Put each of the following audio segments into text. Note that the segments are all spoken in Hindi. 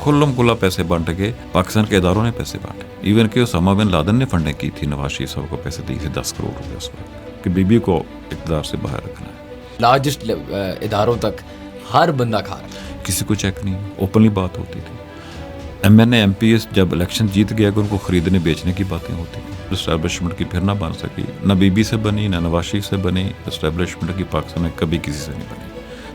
खुल्लम खुल्ला पैसे बांट के पाकिस्तान के इदारों ने पैसे बांटे। इवन कि ओसामा बिन लादेन ने फंडिंग की थी, नवाज शरीफ साहब को पैसे दिए थे 10 करोड़ रुपए उस वक्त कि बीबी को इक़्तिदार से बाहर रखना है। लार्जेस्ट इदारों तक हर बंदा खा रहा है, किसी को चेक नहीं, ओपनली बात होती थी। MNA MPs जब इलेक्शन जीत गया कि उनको खरीदने बेचने की बातें होती थी। इस्टेब्लिशमेंट की फिर ना बन सकी, ना बीबी से बनी, ना नवाज शरीफ से बनी। इस्टेब्लिशमेंट की पाकिस्तान में कभी किसी से नहीं बनी।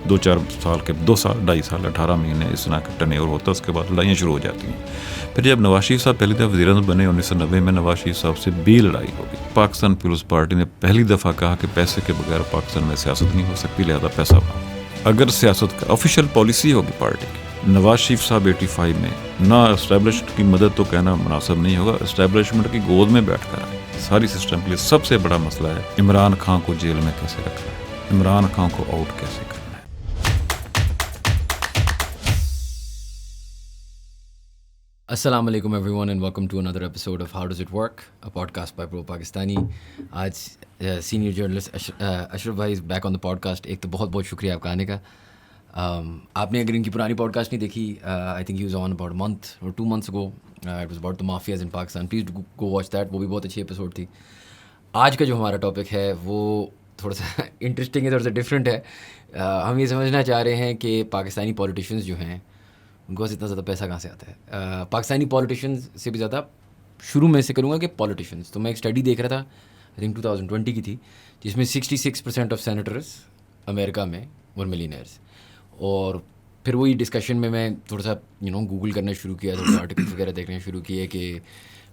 2-4 साल के 2 साल 2.5 साल 18 महीने इस तरह का टर्नओवर होता है, उसके बाद लड़ाइयाँ शुरू हो जाती हैं। फिर जब नवाज शरीफ साहब पहली दफ़ा वज़ीर-ए-आज़म बने 1990 में, नवाज शरीफ साहब से भी लड़ाई हो गई। पाकिस्तान पीपल्स पार्टी ने पहली दफ़ा कहा कि पैसे के बगैर पाकिस्तान में सियासत नहीं हो सकती, लिहाजा पैसा बनाओ। अगर सियासत का ऑफिशियल पॉलिसी होगी पार्टी की, नवाज शरीफ साहब 85 में ना इस्टेब्लिशमेंट की मदद तो कहना मुनासिब नहीं होगा, इस्टेब्लिशमेंट की गोद में बैठ कर आए। सारी सिस्टम के लिए सबसे बड़ा मसला है इमरान खान को जेल में कैसे रखना है, इमरान खान को आउट कैसे करना है। Assalamu alaikum everyone and welcome to another episode of How Does It Work, a podcast by Pro Pakistani. आज सीनियर जर्नलिस्ट अशरफ भाई is back on the podcast. एक तो बहुत बहुत शुक्रिया आपका आने का। आपने अगर इनकी पुरानी पॉडकास्ट नहीं देखी, I think he was on about month और 2 months ago, it was about the mafias in Pakistan. Please go watch that, वो भी बहुत अच्छी एपिसोड थी। आज का जो हमारा टॉपिक है वो थोड़ा सा इंटरेस्टिंग है, थोड़ा सा डिफरेंट है। हम ये समझना चाह रहे हैं कि पाकिस्तानी पॉलिटिशियंस जो हैं उनको इतना ज़्यादा पैसा कहाँ से आता है। पाकिस्तानी पॉलिटिशियंस से भी ज़्यादा शुरू में से करूँगा कि पॉलिटिशियंस। तो मैं एक स्टडी देख रहा था, आई थिंक 2020 की थी, जिसमें 66% ऑफ सेनेटर्स अमेरिका में वर मिलियनर्स। और फिर वही डिस्कशन में मैं थोड़ा सा गूगल करना शुरू किया, थोड़ा आर्टिकल्स वगैरह देखने शुरू किए कि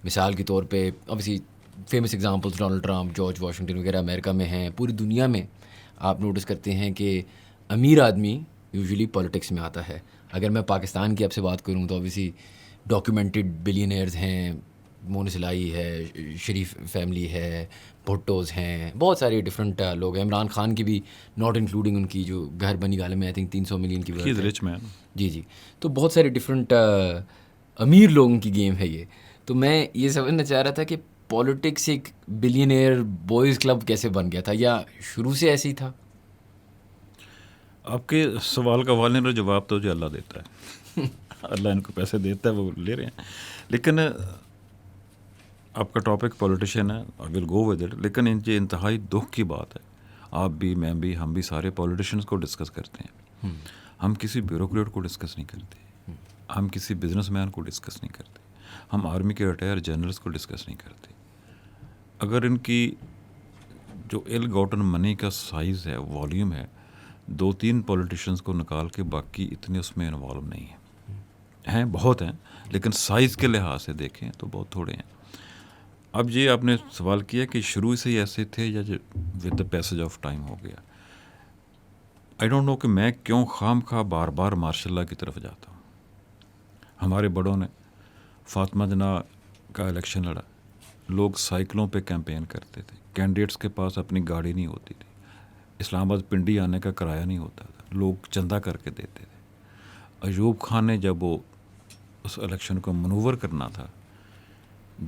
मिसाल के तौर पे obviously famous examples Donald Trump, George Washington वगैरह अमेरिका में हैं। पूरी दुनिया में आप नोटिस करते हैं कि अमीर आदमी यूजुअली पॉलिटिक्स में आता है। अगर मैं पाकिस्तान की आपसे बात करूं तो ऑब्वियसली डॉक्यूमेंटेड बिलियनर्स हैं, मोनिस इलाही है, शरीफ फैमिली है, भुट्टोज़ हैं, बहुत सारे डिफरेंट लोग हैं। इमरान खान की भी नॉट इंक्लूडिंग उनकी जो घर बनी गाले में आई थिंक 300 मिलियन की He is rich man. जी। तो बहुत सारे डिफरेंट अमीर लोगों की गेम है ये। तो मैं ये समझना चाह रहा था कि पॉलिटिक्स एक बिलियनियर बॉयज़ क्लब कैसे बन गया था, या शुरू से ऐसे ही था? आपके सवाल का वालिन जवाब तो जो अल्लाह देता है अल्लाह इनको पैसे देता है, वो ले रहे हैं। लेकिन आपका टॉपिक पॉलिटिशियन है, I will go with it. लेकिन ये इंतहाई दुख की बात है, आप भी, मैं भी, हम भी सारे पॉलिटिशियंस को डिस्कस करते हैं। हम किसी ब्यूरोक्रेट को डिस्कस नहीं करते, हम किसी बिजनेसमैन को डिस्कस नहीं करते, हम आर्मी के रिटायर जनरल्स को डिस्कस नहीं करते। अगर इनकी जो इल गॉटन मनी का साइज़ है, वॉल्यूम है, 2-3 पॉलिटिशियंस को निकाल के बाकी इतने उसमें इन्वॉल्व नहीं हैं, बहुत हैं, लेकिन साइज़ के लिहाज से देखें तो बहुत थोड़े हैं। अब ये आपने सवाल किया कि शुरू से ही ऐसे थे या with the passage of time हो गया। आई डोंट नो कि मैं क्यों खामखा बार बार मार्शल लॉ की तरफ जाता हूँ। हमारे बड़ों ने फातिमा जना का इलेक्शन लड़ा, लोग साइकिलों पे कैंपेन करते थे, कैंडिडेट्स के पास अपनी गाड़ी नहीं होती थी, इस्लामाबाद पिंडी आने का किराया नहीं होता था, लोग चंदा करके देते थे। अयूब खान ने जब वो उस इलेक्शन को मनूवर करना था,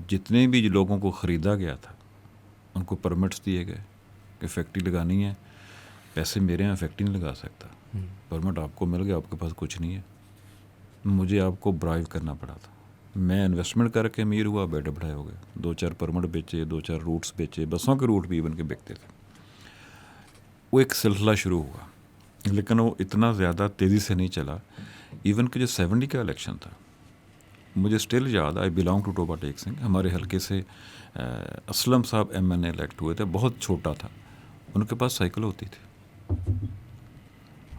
जितने भी लोगों को ख़रीदा गया था उनको परमिट्स दिए गए कि फैक्ट्री लगानी है, पैसे मेरे हैं, फैक्ट्री नहीं लगा सकता, परमिट आपको मिल गया, आपके पास कुछ नहीं है, मुझे आपको ब्राइव करना पड़ा था। मैं इन्वेस्टमेंट करके अमीर हुआ, बैठे बढ़ाए हो गए, 2-4 परमिट बेचे, 2-4 रूट्स बेचे, बसों के रूट भी इवन के बिकते थे। वो एक सिलसिला शुरू हुआ, लेकिन वो इतना ज़्यादा तेज़ी से नहीं चला। इवन कि जो 70 का इलेक्शन था, मुझे स्टिल याद, I belong to Toba Tek Singh, हमारे हल्के से असलम साहब MNA इलेक्ट हुए थे, बहुत छोटा था, उनके पास साइकिल होती थी।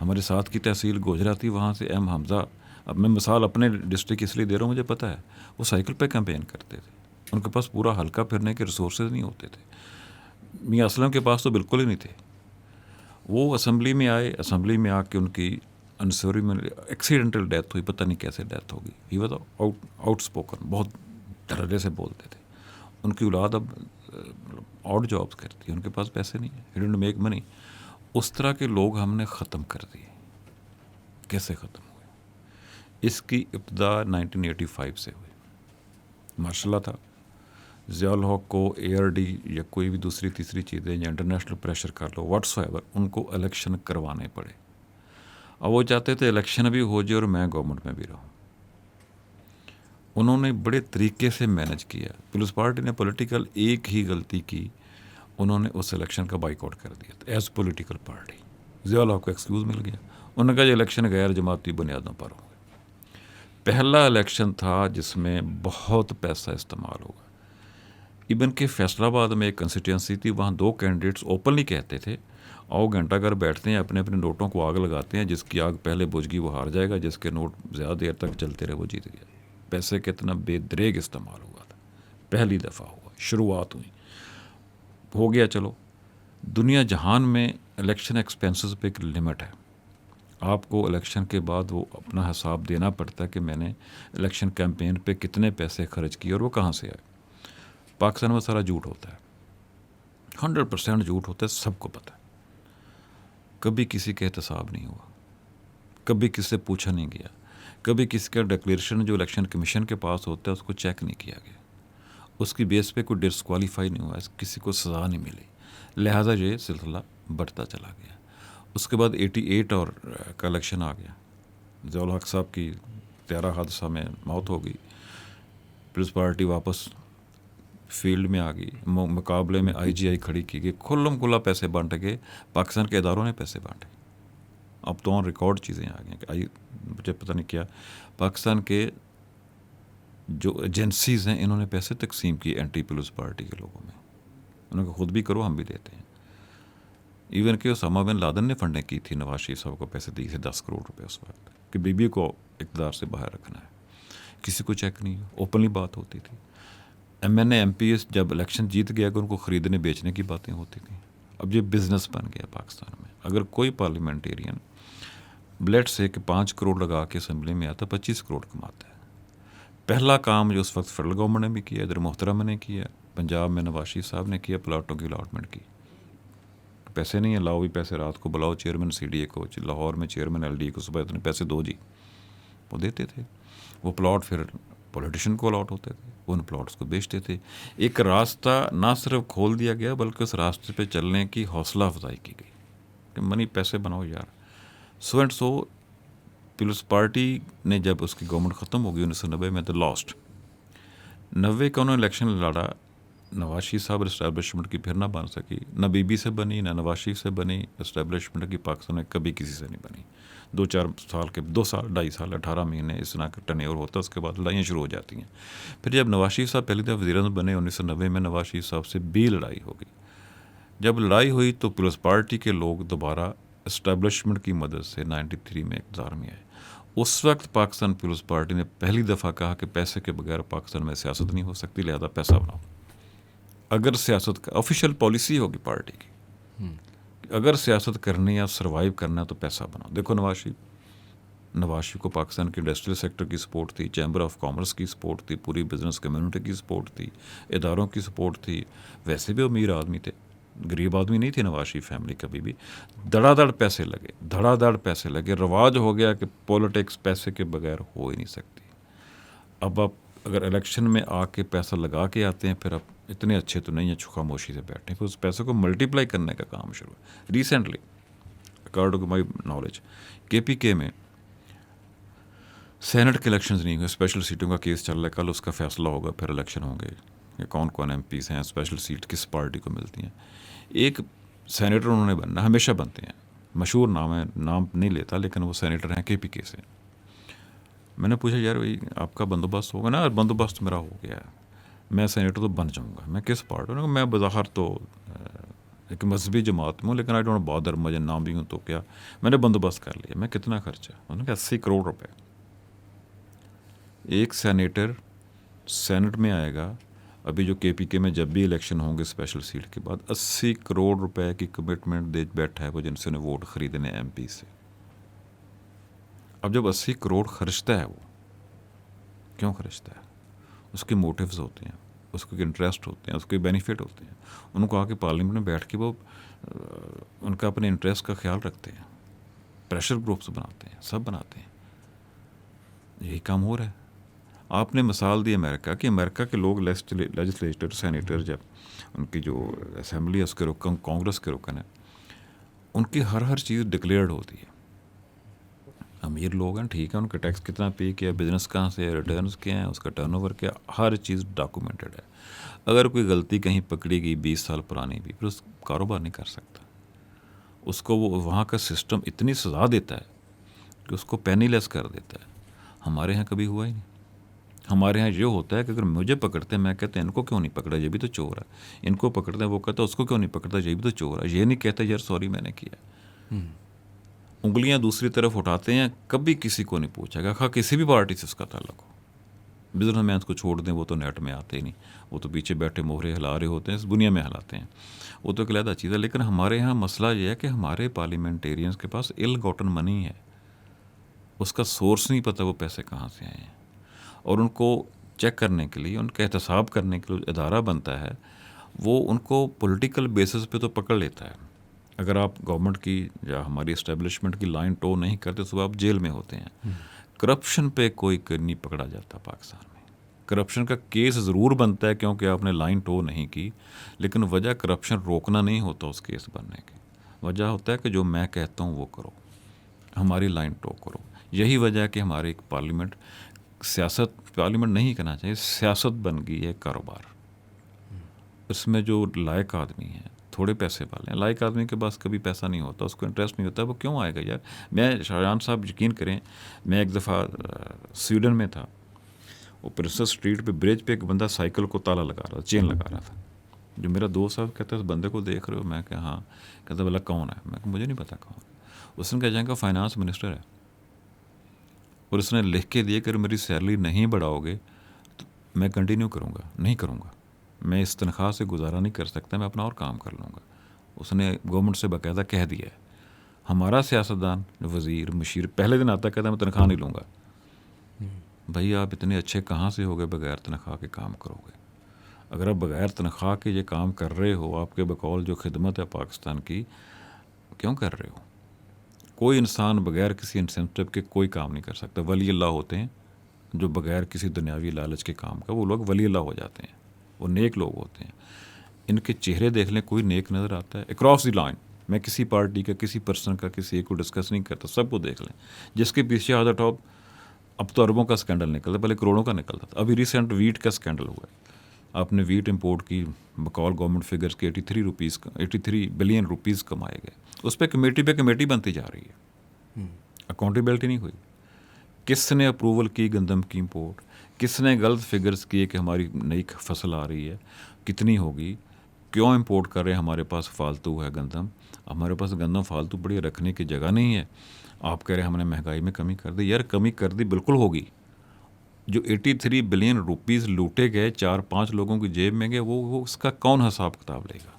हमारे साथ की तहसील गोजरा थी, वहाँ से M हमज़ा, अब मैं मिसाल अपने डिस्ट्रिक्ट इसलिए दे रहा हूँ, मुझे पता है, वो साइकिल पे कैंपेन करते थे, उनके पास पूरा हल्का फिरने के रिसोर्सेज नहीं होते थे। मियाँ असलम के पास तो बिल्कुल ही नहीं थे। वो असम्बली में आए, असम्बली में आके उनकी अनसोरी में एक्सीडेंटल डेथ हुई, पता नहीं कैसे डेथ होगी। ही वाज आउटस्पोकन, बहुत धड़ल्ले से बोलते थे। उनकी औलाद अब ऑड जॉब्स करती है, उनके पास पैसे नहीं है, ही डिडंट मेक मनी। उस तरह के लोग हमने ख़त्म कर दिए। कैसे ख़त्म हुए? इसकी इब्तिदा 1985 से हुई। माशाल्लाह था, ज़ियाउल हक को ARD या कोई भी दूसरी तीसरी चीज़ें या इंटरनेशनल प्रेशर कर लो, व्हाट्सएवर, उनको इलेक्शन करवाने पड़े। अब वो चाहते थे इलेक्शन भी हो जाए और मैं गवर्नमेंट में भी रहूँ। उन्होंने बड़े तरीके से मैनेज किया। पीपल्स पार्टी ने पॉलिटिकल एक ही गलती की, उन्होंने उस इलेक्शन का बाइकआउट कर दिया एज पॉलिटिकल पार्टी। ज़ियाउल हक को एक्सक्यूज़ मिल गया, उन्होंने कहा ये इलेक्शन गैर जमाती बुनियादों पर होंगे। पहला इलेक्शन था जिसमें बहुत पैसा इस्तेमाल हुआ। इवन के फैसलाबाद में एक कंस्टिट्यूंसी थी, वहाँ 2 कैंडिडेट्स ओपनली कहते थे आओ घंटा घर बैठते हैं, अपने अपने नोटों को आग लगाते हैं, जिसकी आग पहले बुझ गई वो हार जाएगा, जिसके नोट ज़्यादा देर तक चलते रहे वो जीत गया। पैसे कितना बेदरेग इस्तेमाल हुआ था, पहली दफ़ा हुआ, शुरुआत हुई, हो गया। चलो, दुनिया जहान में इलेक्शन एक्सपेंसेस पे एक लिमिट है। आपको इलेक्शन के बाद वो अपना हिसाब देना पड़ता है कि मैंने इलेक्शन कैंपेन पे कितने पैसे खर्च किए और वो कहाँ से आए। पाकिस्तान में सारा झूठ होता है, 100% झूठ होता है, सबको पता है। कभी किसी का एहतसाब नहीं हुआ, कभी किसी से पूछा नहीं गया, कभी किसी का डिक्लेरेशन जो इलेक्शन कमीशन के पास होता है उसको चेक नहीं किया गया, उसकी बेस पे कोई डिस्क्वालीफाई नहीं हुआ, किसी को सज़ा नहीं मिली, लिहाजा ये सिलसिला बढ़ता चला गया। उसके बाद 88 और का इलेक्शन आ गया, ज़ियाउल हक साहब की त्यारा हादसा में मौत हो गई, पीपल्स पार्टी वापस फील्ड में आ गई, मुकाबले में IGI खड़ी की गई, खुल्लम खुला पैसे बांटे गए, पाकिस्तान के इदारों ने पैसे बांटे। अब तो ऑन रिकॉर्ड चीज़ें आ गई कि मुझे पता नहीं क्या पाकिस्तान के जो एजेंसीज़ हैं इन्होंने पैसे तकसीम किए एंटी पीपल्स पार्टी के लोगों में। उन्होंने खुद भी करो, हम भी देते हैं। इवन कि ओसामा बिन लादेन ने फंडिंग की थी, नवाज शरीफ साहब को पैसे दिए थे 10 करोड़ रुपए उस वक्त कि बीबी को इक़्तिदार से बाहर रखना है। किसी को चेक नहीं, ओपनली बात होती थी। MNA MPs जब इलेक्शन जीत गया कि उनको ख़रीदने बेचने की बातें होती थी। अब ये बिज़नेस बन गया पाकिस्तान में। अगर कोई पार्लियामेंटेरियन ब्लेड से कि 5 करोड़ लगा के असम्बली में आता 25 करोड़ कमाता है। पहला काम जो उस वक्त फेडरल गवर्नमेंट ने भी किया, इधर मोहतरम ने किया, पंजाब में नवाज शरीफ साहब ने किया, प्लाटों की अलॉटमेंट की। पैसे नहीं है, लाओ भी पैसे, रात को बुलाओ चेयरमैन CDA को, लाहौर में चेयरमैन LDA को, सुबह इतने पैसे दो जी, वो देते थे। वो प्लॉट फिर पॉलिटिशियन को अलॉट होते थे, वो उन प्लॉट्स को बेचते थे। एक रास्ता ना सिर्फ खोल दिया गया बल्कि उस रास्ते पे चलने की हौसला अफजाई की गई कि मनी पैसे बनाओ यार। So and so Peoples Party ने जब उसकी गवर्नमेंट ख़त्म हो गई 1990 में, तो लॉस्ट 90 का उन्होंने इलेक्शन लड़ा। नवाज शरीफ साहब इस्टेब्लिशमेंट की फिर ना बन सकी, ना बीबी से बनी, ना नवाज शरीफ से बनी। इस्टेब्लिशमेंट की पाकिस्तान में कभी किसी से नहीं बनी। 2 साल 2.5 साल 18 महीने इस तरह का टर्नओवर होता है, उसके बाद लड़ाइयाँ शुरू हो जाती हैं। फिर जब नवाज शरीफ साहब पहली दफ़ा वज़ीर-ए-आज़म बने 1990 में, नवाज शरीफ साहब से भी लड़ाई हो गई। जब लड़ाई हुई तो पीपल्स पार्टी के लोग दोबारा इस्टेब्लिशमेंट की मदद से 93 में इक़्तिदार में आए। उस वक्त पाकिस्तान पीपल्स पार्टी ने पहली दफ़ा कहा कि पैसे के बगैर पाकिस्तान में सियासत नहीं हो सकती, लिहाजा पैसा बनाओ। अगर सियासत का ऑफिशियल पॉलिसी होगी पार्टी की, अगर सियासत करनी या सर्वाइव करना है तो पैसा बनाओ। देखो नवाज शरीफ को पाकिस्तान के इंडस्ट्रियल सेक्टर की सपोर्ट थी, चैम्बर ऑफ कॉमर्स की सपोर्ट थी, पूरी बिजनेस कम्युनिटी की सपोर्ट थी, इदारों की सपोर्ट थी। वैसे भी अमीर आदमी थे, गरीब आदमी नहीं थे नवाज शरीफ फैमिली कभी भी। धड़ाधड़ पैसे लगे, धड़ाधड़ पैसे लगे। रवाज हो गया कि पॉलिटिक्स पैसे के बगैर हो ही नहीं सकती। अब आप अगर इलेक्शन में आके पैसा लगा के आते हैं, फिर आप इतने अच्छे तो नहीं हैं खामोशी से बैठे, फिर उस पैसे को मल्टीप्लाई करने का काम शुरू है। Recently according to my knowledge KPK में सेनेट के इलेक्शंस नहीं हुए, स्पेशल सीटों का केस चल रहा है, कल उसका फैसला होगा, फिर इलेक्शन होंगे कि कौन कौन MPs हैं, स्पेशल सीट किस पार्टी को मिलती हैं। एक सेनेटर उन्होंने बनना, हमेशा बनते हैं, मशहूर नाम है, नाम नहीं लेता, लेकिन वो सेनेटर हैं KPK से। मैंने पूछा यार भाई आपका बंदोबस्त होगा ना? बंदोबस्त मेरा हो गया, मैं सेनेटर तो बन जाऊंगा। मैं किस पार्टी हूँ? मैं बज़ाहिर तो एक मजहबी जमात में हूँ, लेकिन आई डोंट बॉदर, मुझे नाम भी हूँ तो क्या। मैंने बंदोबस्त कर लिया। मैं कितना खर्चा? उन्होंने कहा 80 करोड़ रुपए। एक सेनेटर सेनेट में आएगा, अभी जो KPK में जब भी इलेक्शन होंगे स्पेशल सीट के बाद, 80 करोड़ रुपए की कमिटमेंट दे बैठा है वो, जिनसे उन्हें वोट खरीदने MP से। अब जब 80 करोड़ खर्चता है, वो क्यों खर्चता है? उसके मोटिव्स होते हैं, उसके इंटरेस्ट होते हैं, उसके बेनिफिट होते हैं। उनको आके पार्लियामेंट में बैठ के वो उनका अपने इंटरेस्ट का ख्याल रखते हैं, प्रेशर ग्रुप्स बनाते हैं, सब बनाते हैं। यही काम हो रहा है। आपने मिसाल दी अमेरिका की। अमेरिका के लोग लेजिस्लेटर, सेनेटर, जब उनकी जो असेंबली है उसके रुकन, कांग्रेस के रुकन है, उनकी हर चीज़ डिक्लेयर्ड होती है। अमीर लोग हैं, ठीक है, उनका टैक्स कितना पे किया, बिजनेस कहाँ से है, रिटर्न्स क्या हैं, उसका टर्नओवर क्या, हर चीज़ डॉक्यूमेंटेड है। अगर कोई गलती कहीं पकड़ी गई 20 साल पुरानी भी, फिर उस कारोबार नहीं कर सकता। उसको वो वहाँ का सिस्टम इतनी सज़ा देता है कि उसको पेनीलेस कर देता है। हमारे यहाँ कभी हुआ ही नहीं। हमारे यहाँ ये होता है कि अगर मुझे पकड़ते हैं, मैं कहते हैं इनको क्यों नहीं पकड़ा, ये भी तो चोर है। इनको पकड़ते हैं, वो कहता है उसको क्यों नहीं पकड़ता, ये भी तो चोर है। ये नहीं कहते यार सॉरी मैंने किया। उंगलियां दूसरी तरफ उठाते हैं, कभी किसी को नहीं पूछेगा, खा किसी भी पार्टी से उसका ताल्लुक हो। बिजनेसमैन को छोड़ दें, वो तो नेट में आते ही नहीं, वो तो पीछे बैठे मोहरे हिला रहे होते हैं, इस दुनिया में हिलाते हैं, वो तो एक अलग चीज़ है। लेकिन हमारे यहाँ मसला ये है कि हमारे पार्लियामेंटेरियंस के पास इल गॉटन मनी है, उसका सोर्स नहीं पता वो पैसे कहाँ से आए हैं, और उनको चेक करने के लिए, उनका एहतसाब करने के लिए अदारा बनता है, वो उनको पॉलिटिकल बेसिस पे तो पकड़ लेता है। अगर आप गवर्नमेंट की या हमारी इस्टेब्लिशमेंट की लाइन टो नहीं करते तो आप जेल में होते हैं। करप्शन पे कोई नहीं पकड़ा जाता पाकिस्तान में। करप्शन का केस ज़रूर बनता है क्योंकि आपने लाइन टो नहीं की, लेकिन वजह करप्शन रोकना नहीं होता उस केस बनने की। वजह होता है कि जो मैं कहता हूँ वो करो, हमारी लाइन टो करो। यही वजह है कि हमारी एक पार्लियामेंट, सियासत पार्लियामेंट नहीं कहना चाहिए, सियासत बन गई है कारोबार। इसमें जो लायक आदमी है, थोड़े पैसे वाले हैं, लायक आदमी के पास कभी पैसा नहीं होता, उसको इंटरेस्ट नहीं होता, वो क्यों आएगा यार। मैं शाहजहान साहब यकीन करें, मैं एक दफ़ा स्वीडन में था, वो प्रिंसेस स्ट्रीट पे ब्रिज पे एक बंदा साइकिल को ताला लगा रहा था, चेन लगा रहा था। जो मेरा दोस्त साहब कहता है उस बंदे को देख रहे हो, मैं कहा हाँ। कहता बोला कौन है, मैं कहा मुझे नहीं पता कौन। उसने कहा जाएगा फाइनेंस मिनिस्टर है, और उसने लिख के दिए कि अगर मेरी सैलरी नहीं बढ़ाओगे तो मैं कंटिन्यू करूँगा, नहीं करूँगा, मैं इस तनख्वाह से गुजारा नहीं कर सकता, मैं अपना और काम कर लूँगा। उसने गवर्नमेंट से बाकायदा कह दिया है। हमारा सियासतदान, वज़ीर, मशीर पहले दिन आता कहता मैं तनख्वाह नहीं लूँगा। भाई आप इतने अच्छे कहाँ से हो गए बग़ैर तनख्वाह के काम करोगे? अगर आप बग़ैर तनख्वाह के ये काम कर रहे हो, आपके बकौल जो खिदमत है पाकिस्तान की, क्यों कर रहे हो? कोई इंसान बग़ैर किसी इंसेंटिव के कोई काम नहीं कर सकता। वली अल्लाह होते हैं जो बग़ैर किसी दुनियावी लालच के काम का, वो लोग वली अल्लाह हो जाते हैं, वो नेक लोग होते हैं। इनके चेहरे देख लें, कोई नेक नज़र आता है अक्रॉस द लाइन। मैं किसी पार्टी का, किसी पर्सन का, किसी एक को डिस्कस नहीं करता, सबको देख लें जिसके पीछे आधा टॉप। अब तो अरबों का स्कैंडल निकलता, पहले करोड़ों का निकलता था। अभी रिसेंट वीट का स्कैंडल हुआ है। आपने वीट इंपोर्ट की, बकौल गवर्नमेंट फिगर्स के 83 बिलियन रुपीज़ कमाए गए। उस पर कमेटी बनती जा रही है, अकाउंटेबिलिटी नहीं हुई। किसने अप्रूवल की गंदम की इंपोर्ट, किसने गलत फिगर्स किए कि हमारी नई फसल आ रही है, कितनी होगी, क्यों इंपोर्ट कर रहे हैं, हमारे पास फालतू है गंदम, हमारे पास गंदम फालतू पड़ी रखने की जगह नहीं है। आप कह रहे हैं हमने महंगाई में कमी कर दी। यार कमी कर दी बिल्कुल होगी। जो 83 बिलियन रुपीज़ लूटे गए 4-5 लोगों की जेब में गए, वो उसका कौन हिसाब किताब लेगा?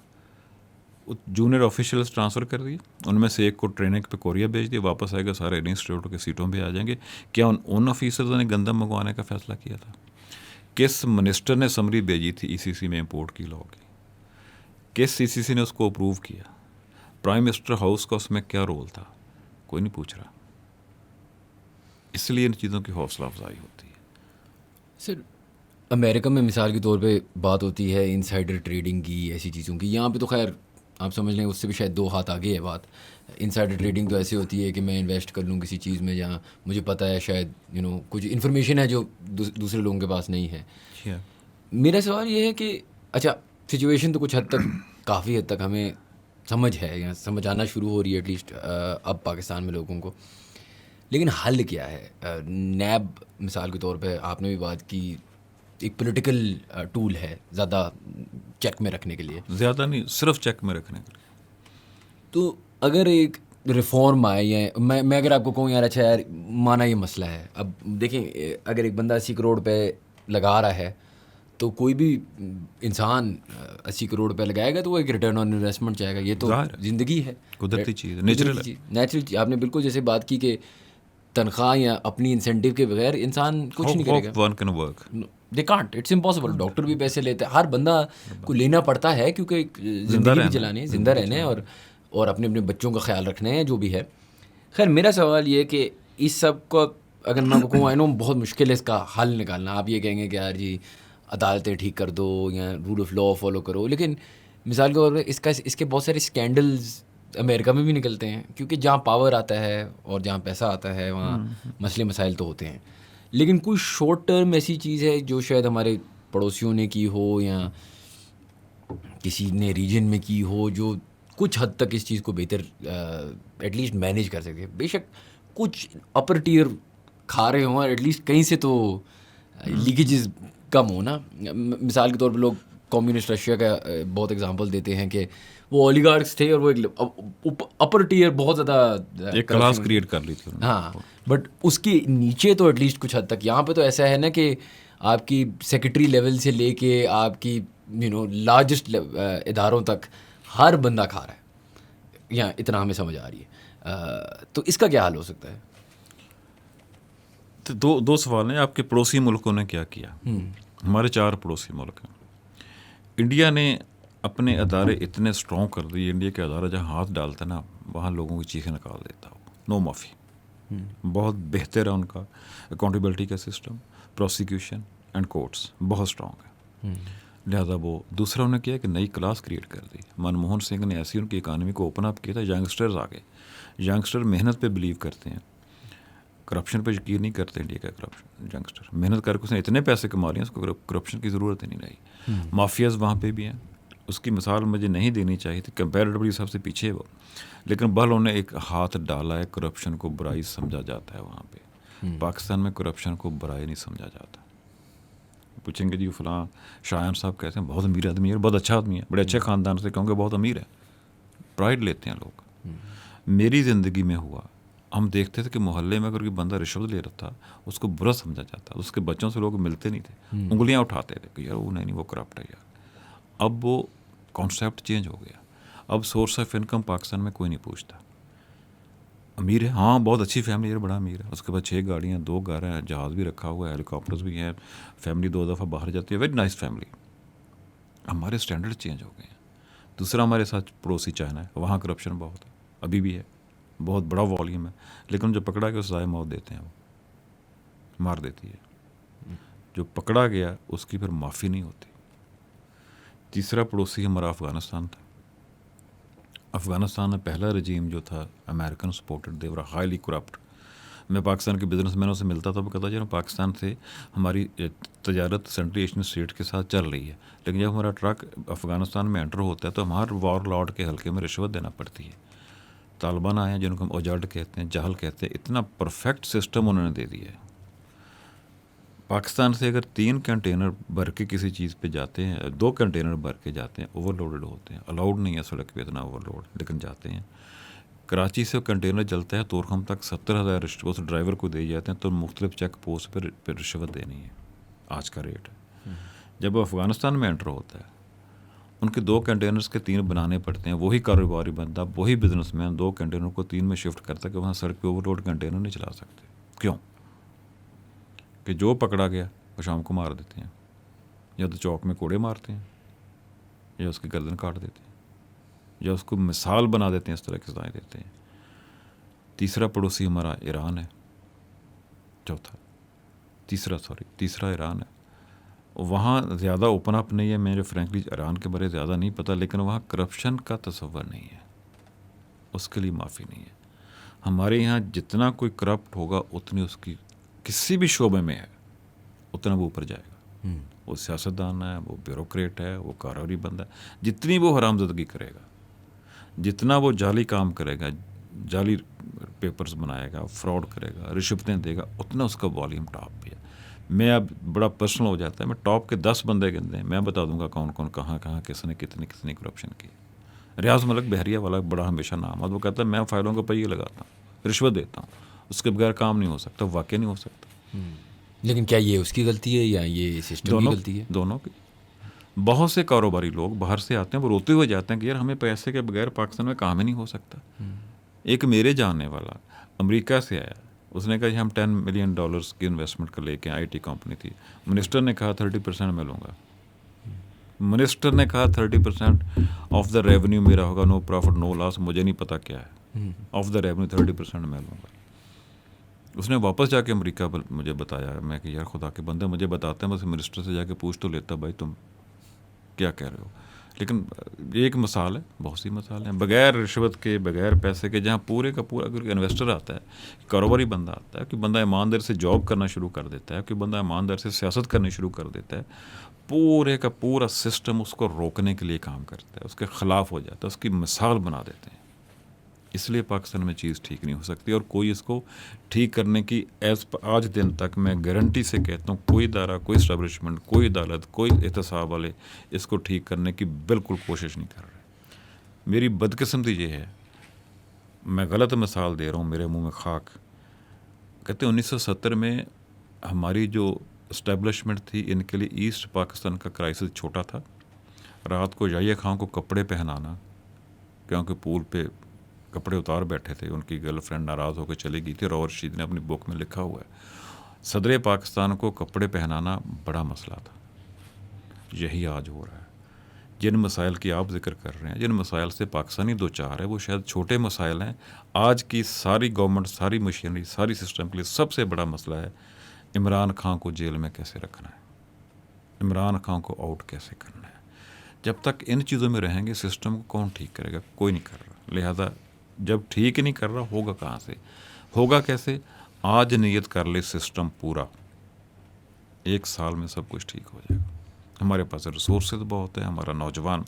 जूनियर ऑफिशियल्स ट्रांसफ़र कर दिए, उनमें से एक को ट्रेनिंग पे कोरिया भेज दिया, वापस आएगा, सारे इंस्टीट्यूट के सीटों पे आ जाएंगे। क्या उन ऑफिसर्स ने गंदम मंगवाने का फैसला किया था? किस मिनिस्टर ने समरी भेजी थी ईसीसी में इंपोर्ट की लॉ की? किस ईसीसी ने उसको अप्रूव किया? प्राइम मिनिस्टर हाउस का उसमें क्या रोल था? कोई नहीं पूछ रहा। इसलिए इन चीज़ों की हौसला अफजाई होती है। सर, अमेरिका में मिसाल के तौर पे बात होती है इनसाइडर ट्रेडिंग की, ऐसी चीज़ों की। यहाँ पे तो खैर आप समझ लें उससे भी शायद 2 हाथ आगे है बात। इनसाइडर ट्रेडिंग तो ऐसी होती है कि मैं इन्वेस्ट कर लूँ किसी चीज़ में जहाँ मुझे पता है शायद कुछ इन्फॉर्मेशन है जो दूसरे लोगों के पास नहीं है। मेरा सवाल ये है कि अच्छा, सिचुएशन तो कुछ हद तक काफ़ी हद तक हमें समझ है या समझ आना शुरू हो रही है एटलीस्ट अब पाकिस्तान में लोगों को, लेकिन हल क्या है? नैब मिसाल के तौर पे आपने भी बात की, एक पॉलिटिकल टूल है ज़्यादा चेक में रखने के लिए, ज़्यादा नहीं, सिर्फ चेक में रखने के लिए। तो अगर एक रिफॉर्म आए या मैं अगर आपको कहूँ यार अच्छा यार माना ये मसला है, अब देखें अगर एक बंदा 80 करोड़ पे लगा रहा है तो कोई भी इंसान 80 करोड़ रुपए लगाएगा तो वो एक रिटर्न ऑन इन्वेस्टमेंट चाहेगा। ये तो ज़िंदगी है, कुदरती चीज़ है, नेचुरल चीज़। आपने बिल्कुल जैसे बात की कि तनख्वाह या अपनी इंसेंटिव के बगैर इंसान कुछ नहीं करेगा। One can work, they can't, it's impossible. Doctor भी पैसे लेते हैं, हर बंदा को लेना पड़ता है क्योंकि ज़िंदगी भी चलानी है, जिंदा रहना है और अपने अपने बच्चों का ख्याल रखना है, जो भी है। खैर मेरा सवाल ये कि इस सब को अगर मैं आपको कहूँ, आई नो बहुत मुश्किल है इसका हल निकालना। आप ये कहेंगे कि यार जी अदालतें ठीक कर दो या रूल ऑफ लॉ फॉलो करो, लेकिन मिसाल के तौर पर इसके बहुत सारे स्कैंडल्स अमेरिका में भी निकलते हैं, क्योंकि जहाँ पावर आता है और जहाँ पैसा आता है वहाँ मसले मसाइल तो होते हैं। लेकिन कोई शॉर्ट टर्म ऐसी चीज़ है जो शायद हमारे पड़ोसियों ने की हो या किसी ने रीजन में की हो, जो कुछ हद तक इस चीज़ को बेहतर एटलीस्ट मैनेज कर सके? बेशक कुछ अपर टियर खा रहे हों, एटलीस्ट कहीं से तो लीकेजेस कम हो ना। मिसाल के तौर पे लोग कम्युनिस्ट रशिया का बहुत एग्जांपल देते हैं कि वो ओलिगार्क्स थे और वो एक अपर टियर बहुत ज़्यादा एक क्लास क्रिएट कर ली थी उन्होंने। हाँ, बट उसके नीचे तो एटलीस्ट कुछ हद तक। यहाँ पे तो ऐसा है ना कि आपकी सेक्रेटरी लेवल से लेके आपकी लार्जेस्ट इदारों तक हर बंदा खा रहा है, या इतना हमें समझ आ रही है। तो इसका क्या हाल हो सकता है? तो दो सवाल हैं। आपके पड़ोसी मुल्कों ने क्या किया? हमारे 4 पड़ोसी मुल्क हैं। इंडिया ने अपने अदारे इतने स्ट्रॉन्ग कर दिए, इंडिया के अदारा जहाँ हाथ डालता ना वहाँ लोगों की चीखें निकाल देता हो। नो माफ़ी। बहुत बेहतर है उनका अकाउंटेबिलिटी का सिस्टम, प्रोसिक्यूशन एंड कोर्ट्स बहुत स्ट्रॉन्ग है। लिहाजा वो दूसरा उन्होंने किया कि नई क्लास क्रिएट कर दी। मनमोहन सिंह ने ऐसी उनकी इकानमी को ओपन अप किया था, यंगस्टर्स आ गए। यंगस्टर मेहनत पे बिलीव करते हैं, करप्शन पे यकीन नहीं करते। इंडिया का करप्शन यंगस्टर मेहनत करके उसने इतने पैसे कमा लिए, उसको करप्शन की ज़रूरत ही नहीं रही। माफियाज़ वहाँ पे भी हैं। उसकी मिसाल मुझे नहीं देनी चाहिए थी, कंपैरेटिवली सबसे पीछे है वो, लेकिन बल उन्होंने एक हाथ डाला है। करप्शन को बुराई समझा जाता है वहाँ पे। पाकिस्तान में करप्शन को बुराई नहीं समझा जाता। पूछेंगे जी फलां शायान साहब कहते हैं बहुत अमीर आदमी है, बहुत अच्छा आदमी है, बड़े अच्छे ख़ानदान से, क्योंकि बहुत अमीर है, प्राइड लेते हैं लोग। मेरी ज़िंदगी में हुआ, हम देखते थे कि मोहल्ले में अगर कोई बंदा रिश्वत ले रहा था उसको बुरा समझा जाता, उसके बच्चों से लोग मिलते नहीं थे, उंगलियां उठाते थे कि यार वो नहीं वो करप्ट है यार। अब वो कॉन्सेप्ट चेंज हो गया। अब सोर्स ऑफ इनकम पाकिस्तान में कोई नहीं पूछता। अमीर है, हाँ बहुत अच्छी फैमिली है, बड़ा अमीर है, उसके बाद 6 गाड़ियाँ, 2 घर हैं, जहाज़ भी रखा हुआ है, हेलीकॉप्टर्स भी हैं, फैमिली 2 दफ़ा बाहर जाती है, वेरी नाइस फैमिली। हमारे स्टैंडर्ड चेंज हो गए हैं। दूसरा हमारे साथ पड़ोसी चाइना है, वहाँ करप्शन बहुत है, अभी भी है, बहुत बड़ा वॉल्यूम है, लेकिन जो पकड़ा गया उसे सज़ाए मौत देते हैं, वो मार देती है। जो पकड़ा गया उसकी फिर माफ़ी नहीं होती। तीसरा पड़ोसी हमारा अफ़गानिस्तान था। अफ़गानिस्तान में पहला रजीम जो था अमेरिकन सपोर्टेड, दे वर हाईली करप्ट। मैं पाकिस्तान के बिजनेसमैनों से मिलता था, वो कहता जी पाकिस्तान से हमारी तजारत सेंट्रल एशियन स्टेट के साथ चल रही है, लेकिन जब हमारा ट्रक अफ़गानिस्तान में एंटर होता है तो हमारे वॉर लॉर्ड के हल्के में रिश्वत देना पड़ती है। तालिबान आए हैं जिनको हम ओजर्ड कहते हैं, जहल कहते हैं, इतना परफेक्ट सिस्टम उन्होंने दे दिया है। पाकिस्तान से अगर 3 कंटेनर भर के किसी चीज़ पे जाते हैं, 2 कंटेनर भर के जाते हैं, ओवरलोडेड होते हैं, अलाउड नहीं है सड़क पे इतना ओवरलोड, लेकिन जाते हैं। कराची से कंटेनर चलता है तोरखम तक, 70,000 उस ड्राइवर को दे जाते हैं, तो मुख्तलिफ चेक पोस्ट पर रिश्वत देनी है, आज का रेट है। जब वो अफ़गानिस्तान में एंटर होता है, उनके 2 कंटेनर्स के 3 बनाने पड़ते हैं। वही कारोबारी बंदा, वही बिजनेसमैन 2 कंटेनर को 3 में शिफ्ट करता है कि वहाँ सड़क पे ओवरलोड कंटेनर नहीं चला सकते। क्यों? कि जो पकड़ा गया वो शाम को मार देते हैं, या तो चौक में कोड़े मारते हैं, या उसकी गर्दन काट देते हैं, या उसको मिसाल बना देते हैं, इस तरह की सजाएं देते हैं। तीसरा पड़ोसी हमारा ईरान है। तीसरा ईरान है। वहाँ ज़्यादा ओपन अप नहीं है, मेरे फ्रेंकली ईरान के बारे ज़्यादा नहीं पता, लेकिन वहाँ करप्शन का तस्वर नहीं है, उसके लिए माफ़ी नहीं है। हमारे यहाँ जितना कोई करप्ट होगा उतनी उसकी किसी भी शोबे में है उतना वो ऊपर जाएगा। वो सियासतदान है, वो ब्यूरोक्रेट है, वो कारोबारी बंदा है, जितनी वो हरामजदगी करेगा, जितना वो जाली काम करेगा, जाली पेपर्स बनाएगा, फ्रॉड करेगा, रिश्वतें देगा, उतना उसका वॉल्यूम टॉप पे है। मैं अब बड़ा पर्सनल हो जाता है, मैं टॉप के 10 बंदे गिनते हैं, मैं बता दूंगा कौन कौन कहाँ कहाँ किसने कितनी करप्शन की। रियाज मलिक बहरिया वाला बड़ा हमेशा नाम है, वो कहता है मैं फाइलों को पहिए लगाता हूँ, रिश्वत देता हूँ, उसके बगैर काम नहीं हो सकता, वाकई नहीं हो सकता। लेकिन क्या ये उसकी गलती है या ये सिस्टम की गलती है? दोनों की। बहुत से कारोबारी लोग बाहर से आते हैं, वो रोते हुए जाते हैं कि यार हमें पैसे के बगैर पाकिस्तान में काम ही नहीं हो सकता। एक मेरे जानने वाला अमेरिका से आया, उसने कहा हम $10 मिलियन की इन्वेस्टमेंट कर लेके आईटी कंपनी थी। मिनिस्टर ने कहा 30% मैं लूँगा। मिनिस्टर ने कहा 30% ऑफ द रेवेन्यू मेरा होगा, नो प्रॉफिट नो लॉस, मुझे नहीं पता क्या है, ऑफ द रेवेन्यू 30% मैं लूँगा। उसने वापस जाके अमेरिका पर मुझे बताया, मैं कि यार खुदा के बंदे मुझे बताते हैं, बस मिनिस्टर से जाके पूछ तो लेता भाई तुम क्या कह रहे हो। लेकिन ये एक मिसाल है, बहुत सी मिसाल हैं बगैर रिश्वत के, बगैर पैसे के, जहाँ पूरे का पूरा अगर इन्वेस्टर आता है, कारोबारी बंदा आता है, कि बंदा ईमानदार से जॉब करना शुरू कर देता है, कि बंदा ईमानदार से सियासत करनी शुरू कर देता है, पूरे का पूरा सिस्टम उसको रोकने के लिए काम करता है, उसके ख़िलाफ़ हो जाता है, उसकी मिसाल बना देते हैं। इसलिए पाकिस्तान में चीज़ ठीक नहीं हो सकती, और कोई इसको ठीक करने की आज दिन तक मैं गारंटी से कहता हूँ, कोई इदारा, कोई इस्टेब्लिशमेंट, कोई अदालत, कोई एहतसाब वाले इसको ठीक करने की बिल्कुल कोशिश नहीं कर रहे। मेरी बदकिस्मती ये है, मैं गलत मिसाल दे रहा हूँ, मेरे मुंह में खाक। कहते हैं 1970 में हमारी जो इस्टेब्लिशमेंट थी, इनके लिए ईस्ट पाकिस्तान का क्राइसिस छोटा था। रात को याहिया खां को कपड़े पहनाना, क्योंकि पूल पे कपड़े उतार बैठे थे, उनकी गर्लफ्रेंड नाराज़ होकर चली गई थी, और रशीद ने अपनी बुक में लिखा हुआ है, सदर पाकिस्तान को कपड़े पहनाना बड़ा मसला था। यही आज हो रहा है। जिन मसाइल की आप जिक्र कर रहे हैं, जिन मसाइल से पाकिस्तानी दो चार है, वो शायद छोटे मसाइल हैं। आज की सारी गवर्नमेंट, सारी मशीनरी, सारी सिस्टम के लिए सबसे बड़ा मसला है इमरान खां को जेल में कैसे रखना है, इमरान खां को आउट कैसे करना है। जब तक इन चीज़ों में रहेंगे, सिस्टम को कौन ठीक करेगा? कोई नहीं कर रहा। लिहाजा जब ठीक ही नहीं कर रहा, होगा कहाँ से, होगा कैसे? आज नियत कर ले सिस्टम पूरा, 1 साल में सब कुछ ठीक हो जाएगा। हमारे पास रिसोर्सेज बहुत है, हमारा नौजवान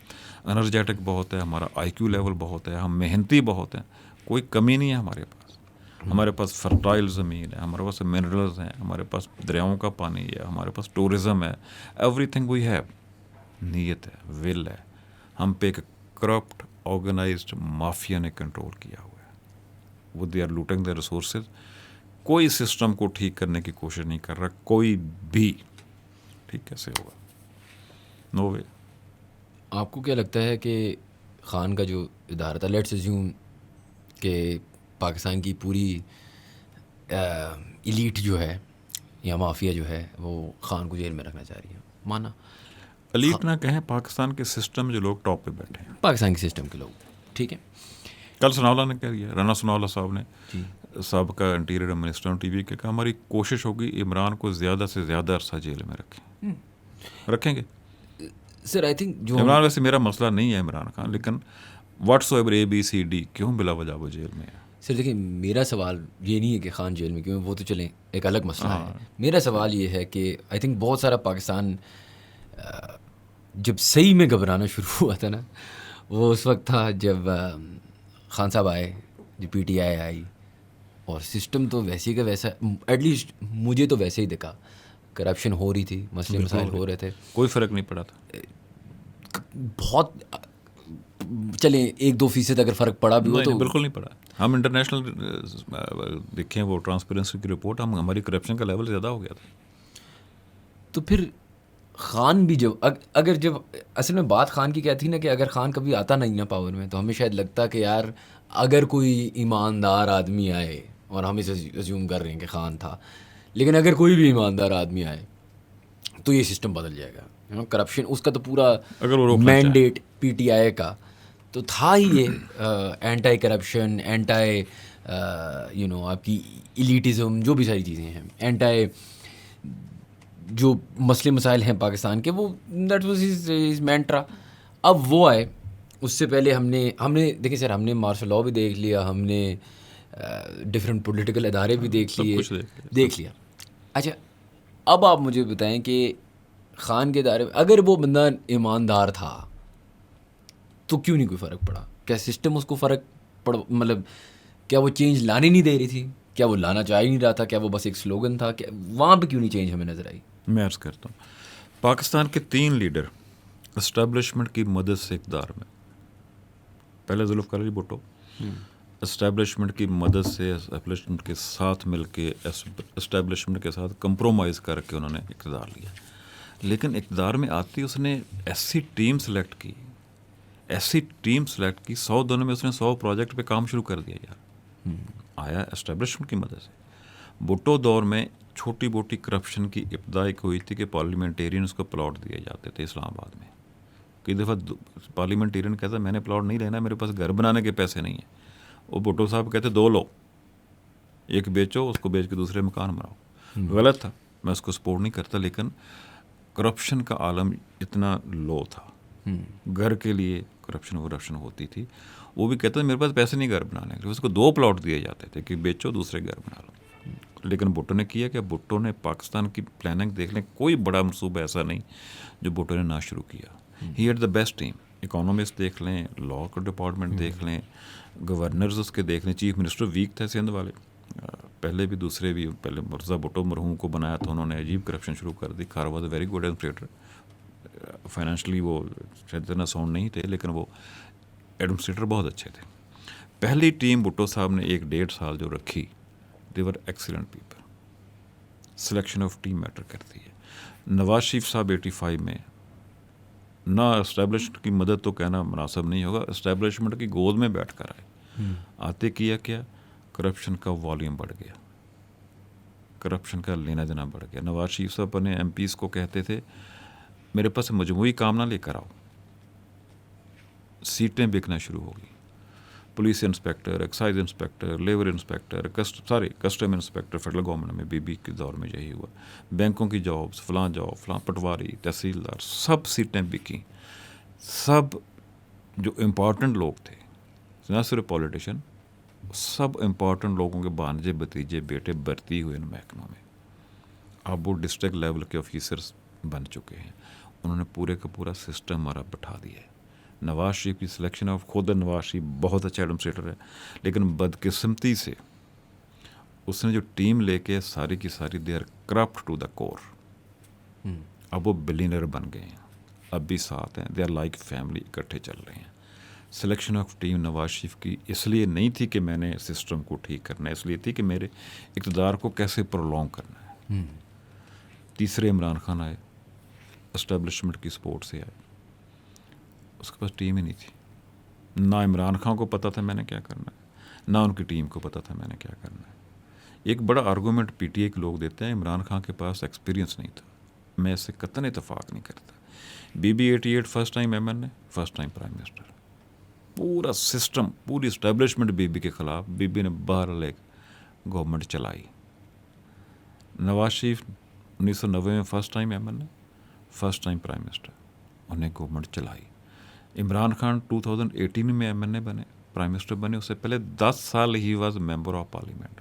एनर्जेटिक बहुत है, हमारा IQ लेवल बहुत है, हम मेहनती बहुत हैं, कोई कमी नहीं है हमारे पास। हमारे पास फर्टाइल ज़मीन है, हमारे पास मिनरल्स हैं, हमारे पास दरियाओं का पानी है, हमारे पास टूरिज़म है, एवरीथिंग वी हैव। नीयत है, विल है। हम पे एक करप्ट ऑर्गेनाइज्ड माफिया ने कंट्रोल किया हुआ है, वो they are looting the resources. कोई सिस्टम को ठीक करने की कोशिश नहीं कर रहा, कोई भी। ठीक कैसे होगा? नो वे। आपको क्या लगता है कि ख़ान का जो इदारा था, लेट्स अज्यूम कि पाकिस्तान की पूरी इलीट जो है या माफिया जो है, वो ख़ान को जेल में रखना चाह रही है, माना एलीट ना कहें, पाकिस्तान के सिस्टम में जो लोग टॉप पे बैठे हैं, पाकिस्तान के सिस्टम के लोग, ठीक है। कल सनाउल्लाह ने कह दिया, राना सनाउल्लाह साहब ने, साबका इंटीरियर मिनिस्टर TV के, कहा हमारी कोशिश होगी इमरान को ज़्यादा से ज़्यादा अरसा जेल में रखेंगे। सर आई थिंक जो इमरान, वैसे मेरा मसला नहीं है इमरान खान, लेकिन WhatsApp ABCD क्यों बिला वजह वो जेल में है? सर देखिए, मेरा सवाल ये नहीं है कि ख़ान जेल में क्यों, वो तो चलें एक अलग मसला है। मेरा सवाल ये है कि आई थिंक बहुत सारा पाकिस्तान जब सही में घबराना शुरू हुआ था ना, वो उस वक्त था जब खान साहब आए, जो PTI आई, और सिस्टम तो वैसे का वैसा, एटलीस्ट मुझे तो वैसे ही दिखा। करप्शन हो रही थी, मसले मसाइल हो रहे थे, कोई फ़र्क नहीं पड़ा था। बहुत चले 1-2% अगर फ़र्क पड़ा भी हो तो बिल्कुल नहीं पड़ा। हम इंटरनेशनल देखें वो ट्रांसपेरेंसी की रिपोर्ट, हमारी करप्शन का लेवल ज़्यादा हो गया था। तो फिर ख़ान भी जब अगर जब असल में बात ख़ान की क्या थी ना, कि अगर ख़ान कभी आता नहीं ना पावर में, तो हमें शायद लगता कि यार अगर कोई ईमानदार आदमी आए, और हम इसे अज्यूम कर रहे हैं कि ख़ान था, लेकिन अगर कोई भी ईमानदार आदमी आए तो ये सिस्टम बदल जाएगा। करप्शन उसका तो पूरा अगर वो मैंडेट PTI का तो था ही ये, एंटी करप्शन, एंटी आपकी इलीटिज़म, जो भी सारी चीज़ें हैं, एंटी जो मसले मसाइल हैं पाकिस्तान के, वो दैट वाज हिज मैंट्रा। अब वो आए, उससे पहले हमने देखिए सर, हमने मार्शल लॉ भी देख लिया, हमने डिफरेंट पॉलिटिकल इदारे भी देख लिया। अच्छा, अब आप मुझे बताएं कि ख़ान के इदारे में अगर वो बंदा ईमानदार था तो क्यों नहीं कोई फ़र्क पड़ा? क्या सिस्टम उसको फ़र्क पड़, मतलब क्या वो चेंज लाने नहीं दे रही थी? क्या वो लाना चाह ही नहीं रहा था? क्या वो बस एक स्लोगन था? क्या वहाँ पे क्यों नहीं चेंज हमें नज़र आई? मैं अर्ज़ करता हूँ, पाकिस्तान के 3 लीडर इस्टेब्लिशमेंट की मदद से इक़्तिदार में, पहले जुल्फ़िकार अली भुट्टो, इस्टेब्लिशमेंट की मदद से, इस्टेब्लिशमेंट के साथ मिल के, इस्टेब्लिशमेंट के साथ कंप्रोमाइज़ करके उन्होंने इक़्तिदार लिया। लेकिन इक़्तिदार में आती उसने ऐसी टीम सेलेक्ट की, 100 दिनों में उसने 100 प्रोजेक्ट पे काम शुरू कर दिया यार। आया इस्टेब्लिशमेंट की मदद से। भुट्टो दौर में छोटी मोटी करप्शन की इब्तिदा हुई थी कि पार्लियामेंटेरियन उसको प्लॉट दिए जाते थे इस्लामाबाद में। कई दफ़ा पार्लियामेंटेरियन कहता मैंने प्लॉट नहीं लेना, मेरे पास घर बनाने के पैसे नहीं हैं। वो भुट्टो साहब कहते 2 लो, एक बेचो, उसको बेच के दूसरे मकान बनाओ। गलत था, मैं उसको सपोर्ट नहीं करता, लेकिन करप्शन का आलम इतना लो था घर के लिए करप्शन होती थी। वो भी कहते थे मेरे पास पैसे नहीं घर बनाने के लिए, उसको 2 प्लॉट दिए जाते थे कि बेचो दूसरे घर बना लो। लेकिन भुट्टो ने किया क्या, भुट्टो ने पाकिस्तान की प्लानिंग देख लें, कोई बड़ा मनसूबा ऐसा नहीं जो भुट्टो ने ना शुरू किया। He had the best team, economist देख लें, लॉ का डिपार्टमेंट देख लें, गवर्नर्स उसके देख लें, चीफ मिनिस्टर वीक थे सिंध वाले, पहले भी दूसरे भी, पहले मिर्ज़ा भुट्टो मरहूम को बनाया था उन्होंने, अजीब करप्शन शुरू कर दी। खार was a very good administrator, financially वो शायद इतना साउंड नहीं थे लेकिन वो एडमिनिस्ट्रेटर बहुत अच्छे थे। पहली टीम भुट्टो साहब ने 1-1.5 साल जो रखी, they were excellent people. Selection of team matter करती है। नवाज शरीफ साहब 85 में ना इस्टेब्लिशमेंट की मदद तो कहना मुनासिब नहीं होगा, इस्टेब्लिशमेंट की गोद में बैठ कर आए। आते किया क्या, करप्शन का वॉल्यूम बढ़ गया, करप्शन का लेना देना बढ़ गया। नवाज शरीफ साहब अपने MPs को कहते थे मेरे पास मजमूई काम ना लेकर आओ, सीटें बिकना शुरू होगी। Police inspector, excise inspector, labour inspector, custom inspector federal government में बीबी के दौर में यही हुआ। बैंकों की जॉब्स, फलां पटवारी, तहसीलदार, सब सीटें बिकी। सब जो इम्पोर्टेंट लोग थे, ना सिर्फ पॉलिटिशियन, सब इम्पोर्टेंट लोगों के भांजे भतीजे बेटे भर्ती हुए इन महकमों में। अब वो डिस्ट्रिक्ट लेवल के ऑफिसर्स बन चुके हैं। उन्होंने पूरे का पूरा सिस्टम हमारा बैठा दिया है। नवाज शरीफ की सिलेक्शन ऑफ, खुद नवाज शरीफ बहुत अच्छा एडमिनिस्ट्रेटर है, लेकिन बदकिस्मती से उसने जो टीम लेके सारी की सारी they are corrupt to the core. अब वो बिलियनर बन गए हैं, अब भी साथ हैं, दे आर लाइक फैमिली, इकट्ठे चल रहे हैं। Selection of team Nawaz Sharif की इसलिए नहीं थी कि मैंने सिस्टम को ठीक करना है, इसलिए थी कि मेरे इक़्तिदार को कैसे प्रोलॉन्ग करना है। तीसरे इमरान खान आए, एस्टेब्लिशमेंट की सपोर्ट से आए, उसके पास टीम ही नहीं थी। ना इमरान खान को पता था मैंने क्या करना है, ना उनकी टीम को पता था मैंने क्या करना है। एक बड़ा आर्गूमेंट PTI के लोग देते हैं इमरान खान के पास एक्सपीरियंस नहीं था, मैं इससे कतई इतफाक़ नहीं करता। BB 88 first time MN, first time prime minister, पूरा सिस्टम, पूरी इस्टेब्लिशमेंट बीबी के ख़िलाफ़, बीबी ने बहरहाल एक गवर्नमेंट चलाई। नवाज शरीफ 1990 में first time MN, first time prime minister, उन्हें गवर्नमेंट चलाई। इमरान खान 2018 में MN बने, प्राइम मिनिस्टर बने, उससे पहले 10 साल he was member of parliament.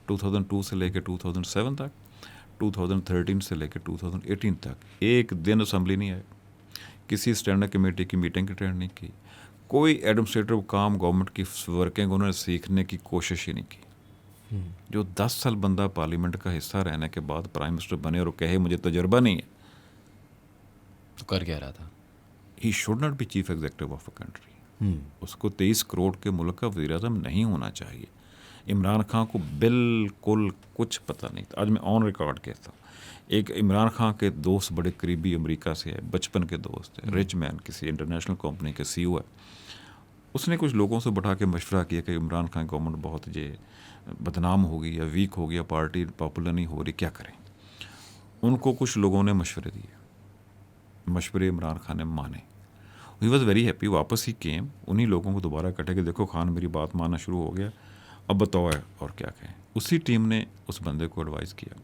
2002 से लेकर 2007 तक, 2013 से लेकर 2018 तक एक दिन असम्बली नहीं आई, किसी स्टैंडिंग कमेटी की मीटिंग अटेंड नहीं की, कोई एडमिनिस्ट्रेटिव काम गवर्नमेंट की वर्किंग उन्होंने सीखने की कोशिश ही नहीं की। जो 10 साल बंदा पार्लियामेंट का हिस्सा रहने के बाद प्राइम मिनिस्टर बने और कहे मुझे तजुर्बा नहीं है, तो कर क्या रहा था? He should not be chief executive of a country. उसको 23 करोड़ के मुल्क का वज़ीर-ए-आज़म नहीं होना चाहिए। इमरान खान को बिल्कुल कुछ पता नहीं था। आज मैं ऑन रिकॉर्ड कहता हूँ, एक इमरान खान के दोस्त बड़े करीबी अमेरिका से है, बचपन के दोस्त है, रिच मैन, किसी इंटरनेशनल कंपनी के CEO है। उसने कुछ लोगों से बैठा के मशवरा किया कि इमरान खान गवर्नमेंट बहुत ये बदनाम हो गई या वीक हो गया, पार्टी पॉपुलर नहीं हो रही, क्या करें। उनको कुछ लोगों ने मशवरे दिए, मशवरे इमरान खान ने माने। ही वॉज़ वेरी हैप्पी, वापस ही केम, उन्हीं लोगों को दोबारा इकट्ठे कि देखो खान मेरी बात मानना शुरू हो गया, अब बताओ है और क्या कहें। उसी टीम ने उस बंदे को एडवाइस किया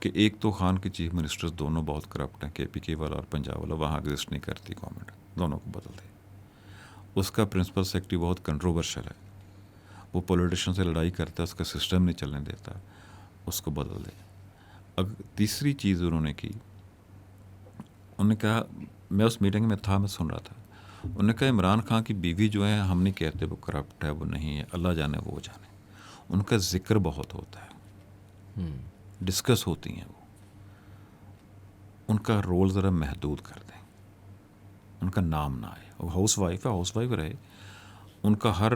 कि एक तो खान के चीफ मिनिस्टर्स दोनों बहुत करप्ट हैं, KPK वाला और पंजाब वाला, वहाँ एग्जिस्ट नहीं करती गवर्नमेंट, दोनों को बदल दे। उसका प्रिंसिपल सेक्रेटरी बहुत कंट्रोवर्शियल है, वो पॉलिटिशियन से लड़ाई करता है, उसका सिस्टम नहीं चलने देता, उसको बदल दे। अब तीसरी चीज़ उन्होंने की, उन्होंने कहा, मैं उस मीटिंग में था, मैं सुन रहा था, उन्होंने कहा इमरान खान की बीवी जो है, हम नहीं कहते वो करप्ट है, वो नहीं है, अल्लाह जाने वो जाने, उनका जिक्र बहुत होता है, डिस्कस होती हैं वो, उनका रोल ज़रा महदूद कर दें, उनका नाम ना आए। वो हाउस वाइफ है, हाउस वाइफ रहे, उनका हर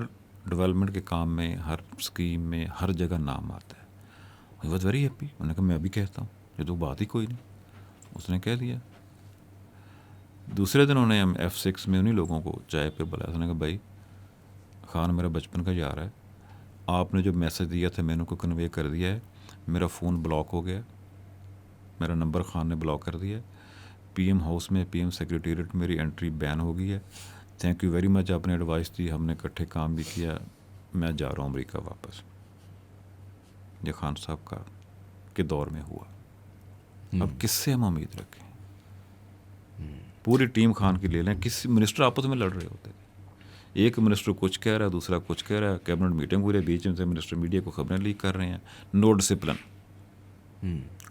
डेवलपमेंट के काम में, हर स्कीम में, हर जगह नाम आता है। He was very happy. उन्होंने कहा मैं भी कहता हूँ, ये तो बात ही कोई नहीं, उसने कह दिया। दूसरे दिन उन्होंने हम F6 में उन्हीं लोगों को चाय पे बुलाया, उसने कहा भाई खान मेरा बचपन का यार है, आपने जो मैसेज दिया था मैंने उनको कन्वे कर दिया है, मेरा फ़ोन ब्लॉक हो गया, मेरा नंबर खान ने ब्लॉक कर दिया, PM हाउस में, PM सेक्रेटेरिएट मेरी एंट्री बैन हो गई है, थैंक यू वेरी मच, आपने एडवाइस दी, हमने इकट्ठे काम भी किया, मैं जा रहा हूँ अमेरिका वापस। ये खान साहब का के दौर में हुआ। अब किससे हम उम्मीद रखें? पूरी टीम खान की ले लें, किसी मिनिस्टर आपस में लड़ रहे होते थे, एक मिनिस्टर कुछ कह रहा है, दूसरा कुछ कह रहा है, कैबिनेट मीटिंग हो रही है, बीच में से मिनिस्टर मीडिया को खबरें लीक कर रहे हैं। नो डिसिप्लिन,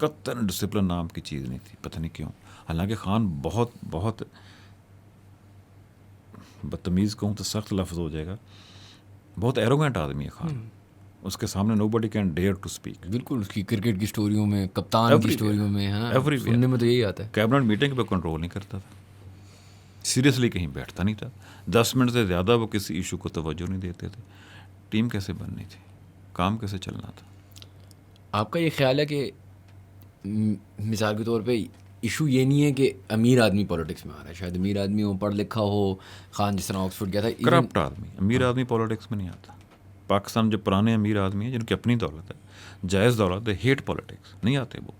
कतन डिसिप्लिन नाम की चीज़ नहीं थी, पता नहीं क्यों। हालांकि खान बहुत बहुत बदतमीज़ कहूँ तो सख्त लफ्ज़ हो जाएगा, बहुत एरोगेंट आदमी है खान। उसके सामने nobody can dare to speak. बिल्कुल, उसकी क्रिकेट की स्टोरियों में, कप्तान की स्टोरियों में, हाँ, सुनने में तो यही आता है। कैबिनेट मीटिंग पे कंट्रोल नहीं करता था, सीरियसली कहीं बैठता नहीं था, 10 मिनट से ज़्यादा वो किसी इशू को तवज्जो नहीं देते थे। टीम कैसे बननी थी, काम कैसे चलना था। आपका ये ख्याल है कि मिसाल के तौर पे इशू ये नहीं है कि अमीर आदमी पॉलिटिक्स में आ रहा है, शायद अमीर आदमी हो, पढ़ लिखा हो, खान जिस तरह ऑक्सफोर्ड गया था, करप्ट आदमी, अमीर आदमी पॉलिटिक्स में नहीं आता। पाकिस्तान जो पुराने अमीर आदमी हैं जिनकी अपनी दौलत है, जायज़ दौलत, दे हेट पॉलिटिक्स, नहीं आते वो।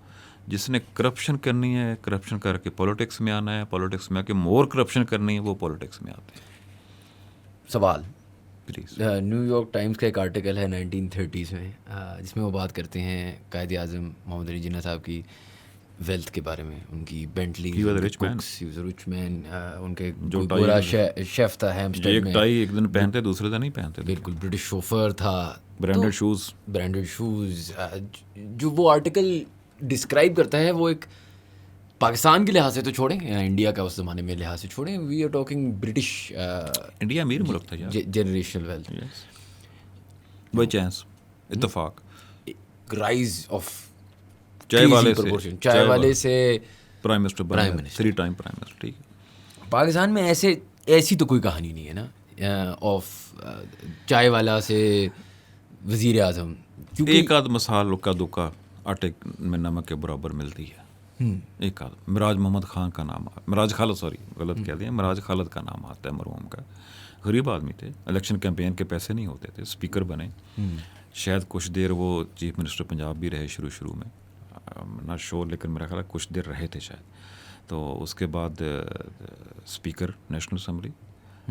जिसने करप्शन करनी है, करप्शन करके पॉलिटिक्स में आना है, पॉलिटिक्स में आके मोर करप्शन करनी है, वो पॉलिटिक्स में आते हैं। सवाल, प्लीज़। न्यूयॉर्क टाइम्स का एक आर्टिकल है 1930s में, जिसमें वो बात करते हैं कायदे आज़म मोहम्मद अली जिन्ना साहब की वेल्थ के बारे में, उनकी Bentley, He was a rich man. उनके जो कोई टाई गोरा में- शेफ था हैम्स्टेड एक में, टाई एक दिन पहनते, दूसरे दिन नहीं पहनते थे। बिल्कुल ब्रिटिश शोफर था, ब्रांडेड शूज़, ब्रांडेड शूज़। जो वो आर्टिकल डिस्क्राइब करता है वो एक पाकिस्तान के लिहाज से तो छोड़ें, या इंडिया का उस ज़माने में लिहाज से छोड़ें, we are talking British India अमीर मुल्क था यार। जनरेशनल वेल्थ, बाई चांस, इत्तेफाक, राइज ऑफ चाय वाले से प्राइम मिनिस्टर Prime बने, Minister. 3 time prime minister. ठीक है, पाकिस्तान में ऐसी तो कोई कहानी नहीं है ना, ऑफ चाय वाला से वज़ीर आज़म, क्योंकि एक आध मसाल का दुका आटे में नमक के बराबर मिलती है। एक आध, मिराज मोहम्मद खान का नाम, मिराज खालिद, सॉरी गलत कह दिया, मिराज खालिद का नाम आता है मरहूम का। गरीब आदमी थे, इलेक्शन कैंपेन के पैसे नहीं होते थे, स्पीकर बने, शायद कुछ देर वो चीफ मिनिस्टर पंजाब भी रहे शुरू में, ना श्योर, लेकिन मेरा ख्याल है कुछ देर रहे थे शायद। तो उसके बाद स्पीकर नेशनल असम्बली,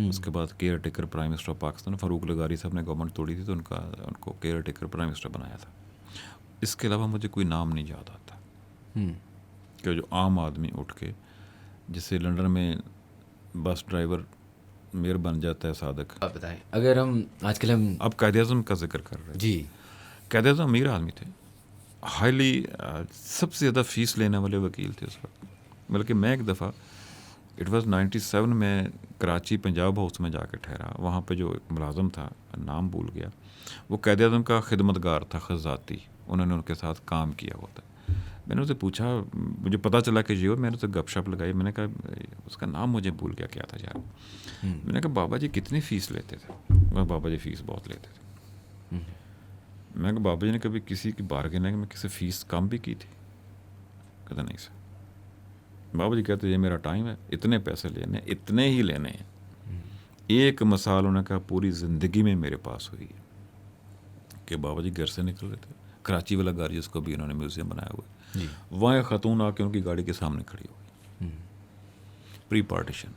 उसके बाद caretaker prime minister of Pakistan. Farooq लगारी साहब ने गवर्नमेंट तोड़ी थी तो उनको केयर टेकर प्राइम मिनिस्टर बनाया था। इसके अलावा मुझे कोई नाम नहीं याद आता कि जो आम आदमी उठ के, जिससे लंदन में बस ड्राइवर मेयर बन जाता है सादक। आप बताएं, अगर आजकल हम अब कायदे-ए-आज़म का जिक्र कर रहे हैं जी, कायदे-ए-आज़म अमीर आदमी थे, हाईली सबसे ज़्यादा फ़ीस लेने वाले वकील थे उस वक्त। बल्कि मैं एक दफ़ा, इट वाज 97 में, कराची पंजाब हाउस में जाके ठहरा। वहाँ पे जो एक मुलाज़म था, नाम भूल गया, वो कायदे-ए-आज़म का खिदमतगार था, ख़ज़ाती, उन्होंने उनके साथ काम किया हुआ था। मैंने उससे पूछा, मुझे पता चला कि ये, मैंने उससे गपशप लगाई, मैंने कहा उसका नाम मुझे भूल गया क्या था यार। मैंने कहा बाबा जी कितनी फ़ीस लेते थे? मैं, बाबा जी फ़ीस बहुत लेते थे। मैं कहा बाबा जी ने कभी किसी की बार्गेनिंग में किसी फ़ीस कम भी की थी? कहता नहीं सर। बाबा जी कहते ये मेरा टाइम है, इतने पैसे लेने, इतने ही लेने हैं। एक मिसाल उन्होंने कहा पूरी ज़िंदगी में मेरे पास हुई है कि बाबा जी घर से निकल रहे थे, कराची वाला गाड़ी जिसको भी उन्होंने म्यूज़ियम बनाया हुआ है, वहाँ एक खातून आके उनकी गाड़ी के सामने खड़ी हो गई। प्री पार्टीशन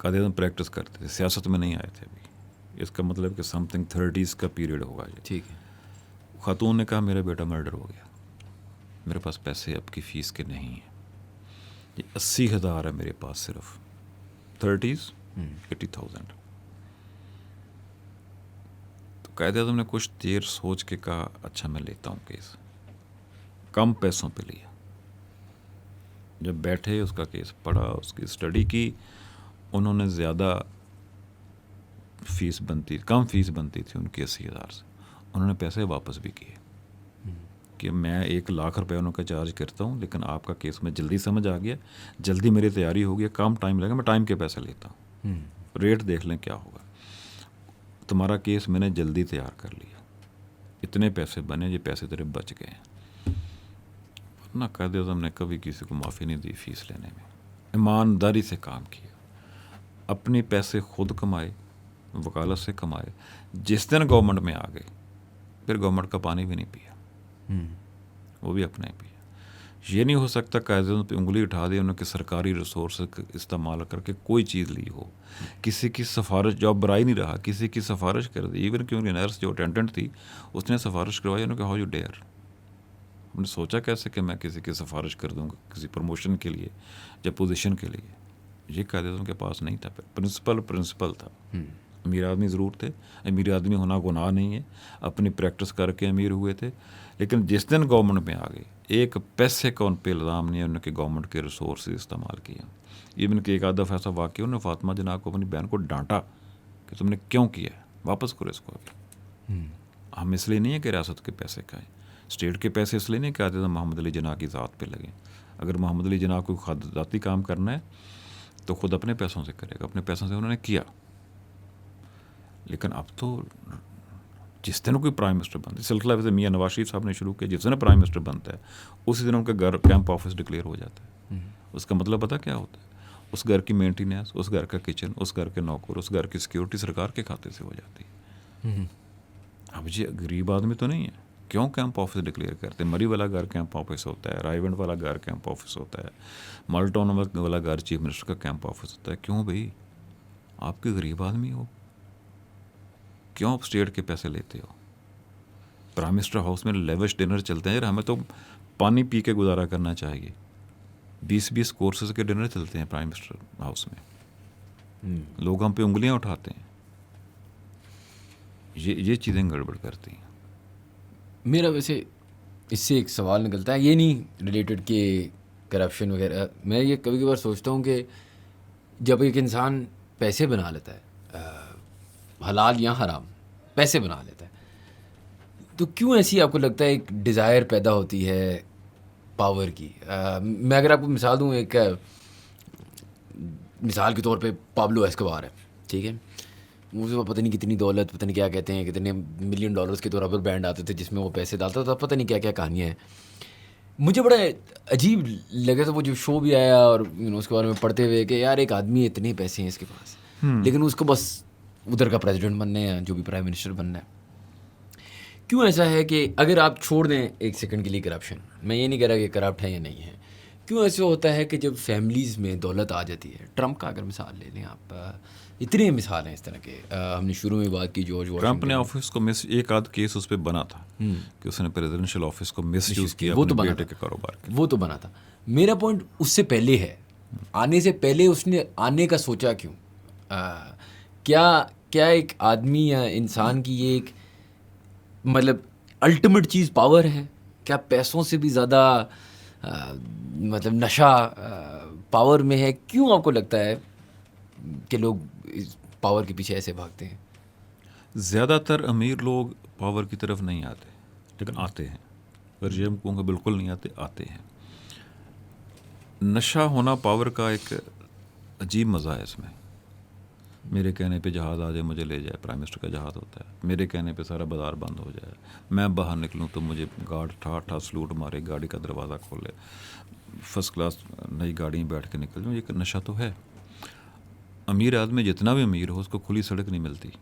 कायदे-ए-आज़म प्रैक्टिस करते थे, सियासत में नहीं आए थे अभी। इसका मतलब कि समथिंग 30s का पीरियड होगा ये। ठीक है। खातून ने कहा मेरा बेटा मर्डर हो गया, मेरे पास पैसे अब की फ़ीस के नहीं हैं, ये 80,000 है मेरे पास सिर्फ, 30s 80,000। तो कायदे-ए-आज़म ने कुछ देर सोच के कहा अच्छा मैं लेता हूँ केस, कम पैसों पे लिया। जब बैठे उसका केस पढ़ा, उसकी स्टडी की, उन्होंने ज़्यादा फ़ीस बनती, कम फ़ीस बनती थी उनकी 80,000 से, उन्होंने पैसे वापस भी किए कि मैं 1 लाख रुपए उनका चार्ज करता हूँ, लेकिन आपका केस में जल्दी समझ आ गया, जल्दी मेरी तैयारी हो गई, कम टाइम लगेगा, मैं टाइम के पैसे लेता हूँ, रेट देख लें क्या होगा, तुम्हारा केस मैंने जल्दी तैयार कर लिया, इतने पैसे बने, ये पैसे तेरे बच गए हैं। वरना कायदे-ए-आज़म ने कभी किसी को माफ़ी नहीं दी फ़ीस लेने में, ईमानदारी से काम किया, अपने पैसे खुद कमाए, वकालत से कमाए। जिस दिन गवर्नमेंट में आ गए फिर गवर्नमेंट का पानी भी नहीं पिया, वो भी अपने पिया। ये नहीं हो सकता कायदे पे उंगली उठा दी उन्होंने कि सरकारी रिसोर्स इस्तेमाल करके कोई चीज़ ली हो, किसी की सिफारिश, जॉब बराई नहीं रहा, किसी की सिफारिश कर दी। इवन कि उनकी नर्स जो अटेंडेंट थी उसने सिफारिश करवाई, उन्होंने कहा हाउ यू डेयर। उन्होंने सोचा कैसे कि मैं किसी की सिफारिश कर दूँगा किसी प्रमोशन के लिए या पोजीशन के लिए, ये कायदे उनके पास नहीं था। प्रिंसिपल था। अमीर आदमी ज़रूर थे, अमीर आदमी होना गुनाह नहीं है, अपनी प्रैक्टिस करके अमीर हुए थे। लेकिन जिस दिन गवर्नमेंट में आ गए, एक पैसे का उन पर इल्ज़ाम नहीं है उनके गवर्नमेंट के रिसोर्स इस्तेमाल किया। इवन कि एक आधा ऐसा वाक़या उन्होंने फातिमा जना को, अपनी बहन को डांटा कि तुमने क्यों किया है, वापस करो इसको अभी। हम इसलिए नहीं है कि रियासत के पैसे खाएं, स्टेट के पैसे इसलिए नहीं कहते थे मोहम्मद अली जिन्ना की ज़ात पे लगे। अगर मोहम्मद अली जिन्ना को ज़ाती काम करना है तो ख़ुद अपने पैसों से करेगा, अपने पैसों से उन्होंने किया। लेकिन अब तो जिस दिन कोई प्राइम मिनिस्टर बनता है, सिलसिला वैसे मियाँ नवाज शरीफ साहब ने शुरू किया, जिस दिन प्राइम मिनिस्टर बनता है उसी दिन उनका घर कैंप ऑफिस डिक्लेयर हो जाता है। उसका मतलब पता क्या होता है? उस घर की मेंटेनेंस, उस घर का किचन, उस घर के नौकर, उस घर की सिक्योरिटी सरकार के खाते से हो जाती है। अब जी गरीब आदमी तो नहीं है, क्यों कैंप ऑफिस डिक्लेयर करते हैं? मरी वाला घर कैंप ऑफिस होता है, रायगढ़ वाला घर कैंप ऑफिस होता है, माल्टाउन वाला घर चीफ मिनिस्टर का कैंप ऑफिस होता है। क्यों भाई? आपके गरीब आदमी हो, क्यों आप स्टेट के पैसे लेते हो? प्राइम मिनिस्टर हाउस में लेविश डिनर चलते हैं यार, हमें तो पानी पी के गुजारा करना चाहिए। 20-20 कोर्सेज के डिनर चलते हैं प्राइम मिनिस्टर हाउस में, लोग हम पे उंगलियां उठाते हैं। ये चीज़ें गड़बड़ करती हैं। मेरा वैसे इससे एक सवाल निकलता है, ये नहीं रिलेटेड कि करप्शन वगैरह, मैं ये कभी कभार सोचता हूँ कि जब एक इंसान पैसे बना लेता है, हलाल या हराम पैसे बना लेता है, तो क्यों ऐसी आपको लगता है एक डिज़ायर पैदा होती है पावर की? मैं अगर आपको मिसाल दूँ, एक मिसाल के तौर पे पाब्लो एस्कोबार है, ठीक है, मुझे पता नहीं कितनी दौलत, पता नहीं क्या कहते हैं, कितने $1 मिलियन के तो रबर बैंड आते थे जिसमें वो पैसे डालता था, पता नहीं क्या क्या कहानियाँ हैं। मुझे बड़ा अजीब लगा था वो जो शो भी आया, और उसके बारे में पढ़ते हुए कि यार एक आदमी इतने पैसे हैं इसके पास, लेकिन उसको बस उधर का प्रेसिडेंट बनना है, जो भी प्राइम मिनिस्टर बनना है। क्यों ऐसा है कि अगर आप छोड़ दें एक सेकंड के लिए करप्शन, मैं ये नहीं कह रहा कि करप्ट है या नहीं है, क्यों ऐसा होता है कि जब फैमिलीज़ में दौलत आ जाती है, ट्रंप का अगर मिसाल ले लें आप, इतने मिसाल हैं इस तरह के, हमने शुरू में बात की जॉर्ज वॉशिंगटन। ट्रंप ने ऑफिस को मिस, एक आध केस उस पर बना था कि उसने प्रेसिडेंशियल ऑफिस को मिसयूज़ किया वो तो अपने बना बेटे था, के कारोबार के। वो तो बना था। मेरा पॉइंट उससे पहले है, आने से पहले उसने आने का सोचा क्यों? क्या एक आदमी या इंसान की ये एक मतलब अल्टीमेट चीज़ पावर है? क्या पैसों से भी ज़्यादा मतलब नशा पावर में है? क्यों आपको लगता है कि लोग इस पावर के पीछे ऐसे भागते हैं? ज़्यादातर अमीर लोग पावर की तरफ नहीं आते, लेकिन आते हैं। अगर ये हम कहूँगा बिल्कुल नहीं आते, आते हैं। नशा होना पावर का एक अजीब मज़ा है इसमें। मेरे कहने पे जहाज़ आ जाए मुझे ले जाए, प्राइम मिनिस्टर का जहाज़ होता है। मेरे कहने पे सारा बाज़ार बंद हो जाए, मैं बाहर निकलूँ तो मुझे गार्ड ठा सलूट मारे, गाड़ी का दरवाज़ा खोले, फर्स्ट क्लास नई गाड़ी में बैठ के निकल जाऊँ। ये नशा तो है। अमीर आदमी जितना भी अमीर हो, उसको खुली सड़क नहीं मिलती।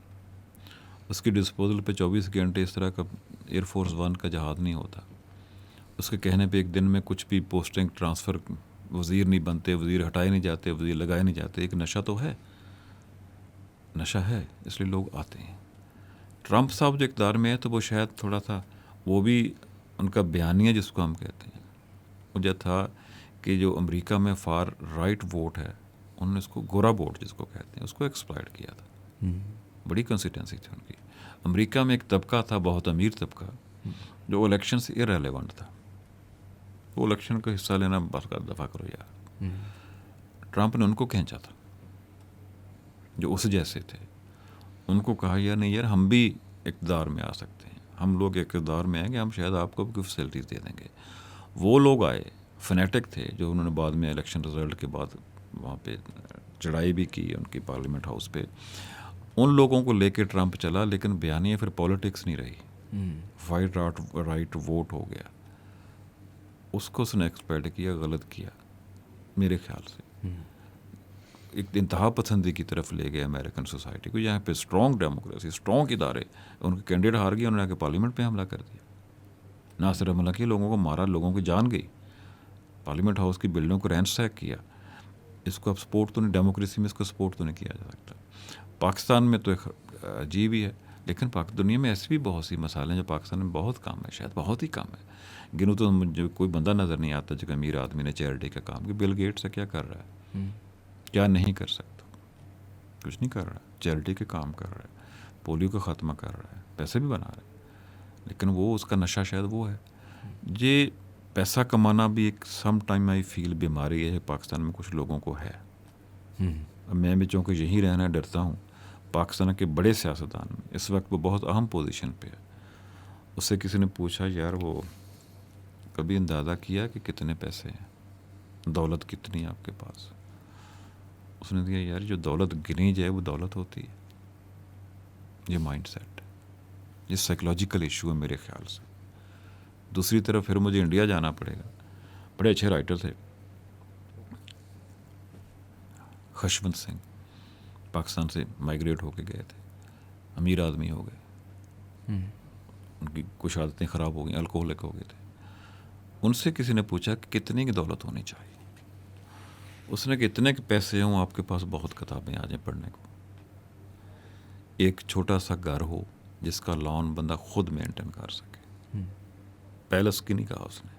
उसकी डिस्पोजल पे 24 घंटे इस तरह का एयरफोर्स 1 का जहाज़ नहीं होता। उसके कहने पे एक दिन में कुछ भी पोस्टिंग ट्रांसफ़र, वज़ीर नहीं बनते, वज़ीर हटाए नहीं जाते, वज़ीर लगाए नहीं जाते। एक नशा तो है, नशा है, इसलिए लोग आते हैं। ट्रंप साहब जो इक़्तिदार में है तो वो शायद थोड़ा सा, वो भी उनका बयानिया जिसको हम कहते हैं, मुझे था कि जो अमेरिका में फार राइट वोट है, उन्होंने इसको गोरा वोट जिसको कहते हैं, उसको एक्सप्लॉइट किया था। बड़ी कंसिस्टेंसी थी उनकी। अमेरिका में एक तबका था, बहुत अमीर तबका, जो इलेक्शन से इररेलेवेंट था। वो इलेक्शन का हिस्सा लेना बस का दफ़ा करो यार। ट्रंप ने उनको खींचा था जो उस जैसे थे। उनको कहा यार नहीं यार, हम भी इक़्तिदार में आ सकते हैं, हम लोग इक़्तिदार में आएंगे, हम शायद आपको भी फैसिलिटीज़ दे देंगे। वो लोग आए, फनेटिक थे, जो उन्होंने बाद में इलेक्शन रिजल्ट के बाद वहाँ पे चढ़ाई भी की उनकी पार्लियामेंट हाउस पे। उन लोगों को लेके ट्रंप चला, लेकिन बयानिए फिर पॉलिटिक्स नहीं रही, वाइट राइट वोट हो गया। उसको उसने एक्सपेक्ट किया, गलत किया मेरे ख्याल से। एक इंतहा पसंदी की तरफ ले गए अमेरिकन सोसाइटी को। यहाँ पे स्ट्रॉन्ग डेमोक्रेसी, स्ट्रॉन्ग इदारे, उनके कैंडिडेट हार गए, उन्होंने आके पार्लियामेंट पे हमला कर दिया। ना सिर्फ हमला किया, लोगों को मारा, लोगों की जान गई, पार्लियामेंट हाउस की बिल्डिंगों को रैंसैक किया। इसको अब सपोर्ट तो नहीं, डेमोक्रेसी में इसको सपोर्ट तो नहीं किया जा सकता। पाकिस्तान में तो एक अजीब ही है, लेकिन दुनिया में ऐसी भी बहुत सी मसाले हैं जो पाकिस्तान में बहुत कम है, शायद बहुत ही कम है। गिनूँ तो मुझे कोई बंदा नज़र नहीं आता जो अमीर आदमी ने चैरिटी का काम कि बिल गेट्स से क्या कर रहा है। क्या नहीं कर सकता? कुछ नहीं कर रहा है, चैरिटी के काम कर रहा है, पोलियो का ख़त्मा कर रहा है, पैसे भी बना रहा है, लेकिन वो उसका नशा शायद वो है। ये पैसा कमाना भी एक सम टाइम आई फील बीमारी है पाकिस्तान में कुछ लोगों को है। अब मैं भी चूँकि यहीं रहना डरता हूँ, पाकिस्तान के बड़े सियासतदान में इस वक्त वो बहुत अहम पोजीशन पे है। उससे किसी ने पूछा, यार वो कभी अंदाज़ा किया कि कितने पैसे हैं, दौलत कितनी है आपके पास? उसने दिया, यार जो दौलत गिनी जाए वो दौलत होती है। ये माइंड सेट है, ये साइकोलॉजिकल इशू है मेरे ख्याल से। दूसरी तरफ फिर मुझे इंडिया जाना पड़ेगा। बड़े अच्छे राइटर थे, खशवंत सिंह, पाकिस्तान से माइग्रेट होके गए थे, अमीर आदमी हो गए, उनकी कुछ आदतें ख़राब हो गई, अल्कोहलिक हो गए थे। उनसे किसी ने पूछा कि कितने की दौलत होनी चाहिए? उसने कि इतने के पैसे हों आपके पास, बहुत किताबें आ जाएं पढ़ने को, एक छोटा सा घर हो जिसका लॉन बंदा खुद मेंटेन कर सके, पैलेस की नहीं कहा उसने,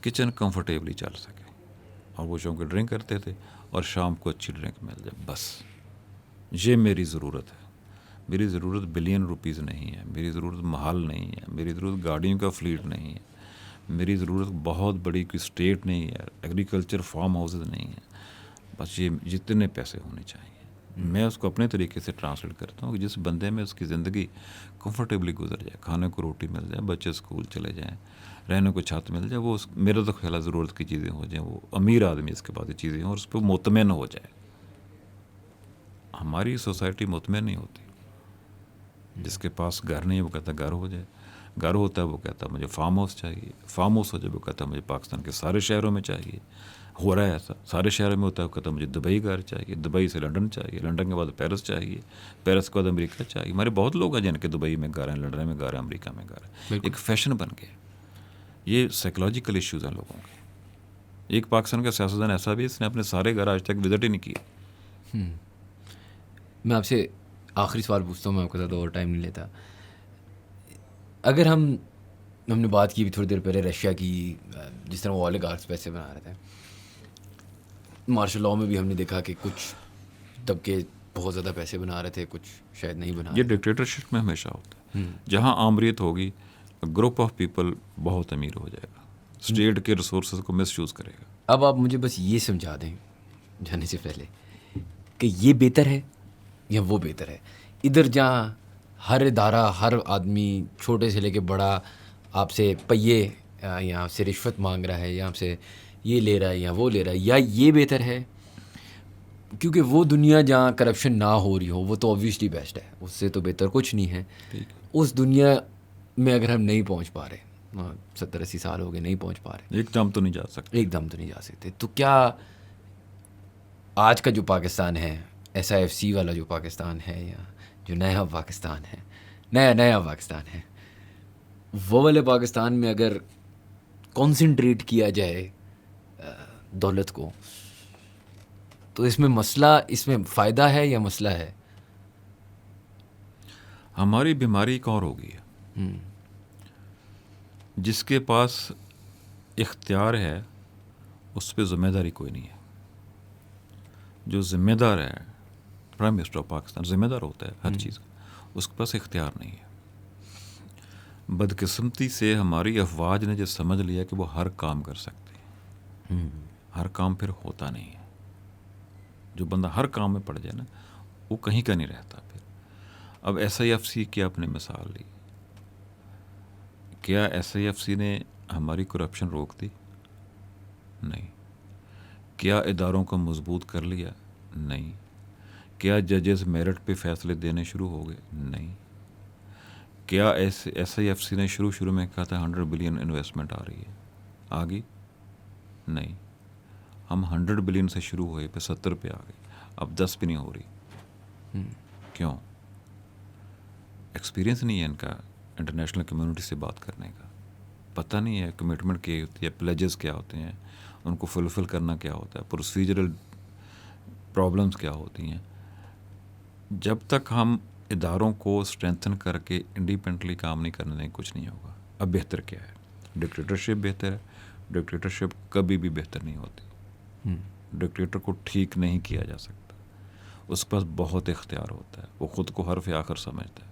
किचन कंफर्टेबली चल सके, और वो चूँकि ड्रिंक करते थे और शाम को अच्छी ड्रिंक मिल जाए, बस ये मेरी ज़रूरत है। मेरी ज़रूरत बिलियन रुपीज़ नहीं है, मेरी ज़रूरत महल नहीं है, मेरी ज़रूरत गाड़ियों का फ्लीट नहीं है, मेरी ज़रूरत बहुत बड़ी कोई स्टेट नहीं है, एग्रीकल्चर फार्म हाउसेज नहीं है। बस ये जितने पैसे होने चाहिए। मैं उसको अपने तरीके से ट्रांसलेट करता हूँ कि जिस बंदे में उसकी ज़िंदगी कंफर्टेबली गुजर जाए, खाने को रोटी मिल जाए, बच्चे स्कूल चले जाएँ, रहने को छत मिल जाए, वो मेरा तो ख्याल ज़रूरत की चीज़ें हो जाएँ, वो अमीर आदमी इसके बाद ये चीज़ें हों और उस पर मुतमईन हो जाए। हमारी सोसाइटी मुतमईन नहीं होती। जिसके पास घर नहीं है वो कहता घर हो जाए, घर होता है वो कहता मुझे फार्म हाउस चाहिए, फार्म हाउस हो जाए वो कहता मुझे पाकिस्तान के सारे शहरों में चाहिए। हो रहा है ऐसा, सारे शहरों में होता है, वो कहता मुझे दुबई घर चाहिए, दुबई से लंदन चाहिए, लंदन के बाद पेरिस चाहिए, पेरिस के बाद अमेरिका चाहिए। हमारे बहुत लोग हैं जिनके दुबई में घर हैं, लंदन में घर हैं, अमेरिका में घर हैं। एक फैशन बन गया। ये साइकोलॉजिकल इश्यूज़ हैं लोगों के। एक पाकिस्तान का सियासतदान ऐसा भी, इसने अपने सारे घर आज तक विजिट ही नहीं किए। मैं आपसे आखिरी सवाल पूछता हूँ, मैं आपके साथ और टाइम नहीं लेता। अगर हमने बात की भी थोड़ी देर पहले रशिया की, जिस तरह वो ओलिगार्क्स पैसे बना रहे थे, मार्शल लॉ में भी हमने देखा कि कुछ तबके बहुत ज़्यादा पैसे बना रहे थे, कुछ शायद नहीं बना। ये डिक्टेटरशिप में हमेशा होता है। जहाँ आमरीत होगी, ग्रुप ऑफ पीपल बहुत अमीर हो जाएगा, स्टेट के रिसोर्सेज को मिसयूज़ करेगा। अब आप मुझे बस ये समझा दें जाने से पहले कि ये बेहतर है या वो बेहतर है। इधर जहाँ हर इदारा, हर आदमी छोटे से लेके बड़ा आपसे पहिए या आपसे रिश्वत मांग रहा है, या आपसे ये ले रहा है या वो ले रहा है, या ये बेहतर है क्योंकि वो दुनिया जहाँ करप्शन ना हो रही हो वो तो ऑब्वियसली बेस्ट है, उससे तो बेहतर कुछ नहीं है। उस दुनिया में अगर हम नहीं पहुँच पा रहे, 70-80 साल हो गए नहीं पहुँच पा रहे, एकदम तो नहीं जा सकते, एकदम तो नहीं जा सकते, तो क्या आज का जो पाकिस्तान है, SIFC वाला जो पाकिस्तान है, या जो नया पाकिस्तान है, नया पाकिस्तान है, वो वाले पाकिस्तान में अगर कंसंट्रेट किया जाए दौलत को, तो इसमें फ़ायदा है या मसला है? हमारी बीमारी एक और होगी, जिसके पास इख्तियार है उस पर ज़िम्मेदारी कोई नहीं है। जो ज़िम्मेदार है, प्राइम मिनिस्टर ऑफ पाकिस्तान ज़िम्मेदार होता है हर चीज़ का, उसके पास इख्तियार नहीं है। बदकिस्मती से हमारी अफवाज ने जो समझ लिया कि वो हर काम कर सकते हैं, हर काम फिर होता नहीं है। जो बंदा हर काम में पड़ जाए ना, वो कहीं का नहीं रहता फिर। अब SIFC की आपने मिसाल ली, क्या SIFC ने हमारी करप्शन रोक दी? नहीं। क्या इदारों को मजबूत कर लिया? नहीं। क्या जजेस मेरिट पे फैसले देने शुरू हो गए? नहीं। क्या SIFC ने शुरू में कहा था 100 बिलियन इन्वेस्टमेंट आ रही है, आ गई? नहीं। हम 100 बिलियन से शुरू हुए पे 70 पे आ गए, अब 10 भी नहीं हो रही। क्यों? एक्सपीरियंस नहीं है इनका इंटरनेशनल कम्युनिटी से बात करने का, पता नहीं है कमिटमेंट क्या होती है, प्लेजेस क्या होते हैं, उनको फुलफिल करना क्या होता है, प्रोसीजरल प्रॉब्लम्स क्या होती हैं। जब तक हम इदारों को स्ट्रेंथन करके इंडिपेंडेंटली काम नहीं करने देंगे, कुछ नहीं होगा। अब बेहतर क्या है? डिक्टेटरशिप बेहतर है? डिक्टेटरशिप कभी भी बेहतर नहीं होती। डिक्टेटर को ठीक नहीं किया जा सकता, उसके पास बहुत इख्तियार होता है, वो ख़ुद को हर्फ आखिर समझता है,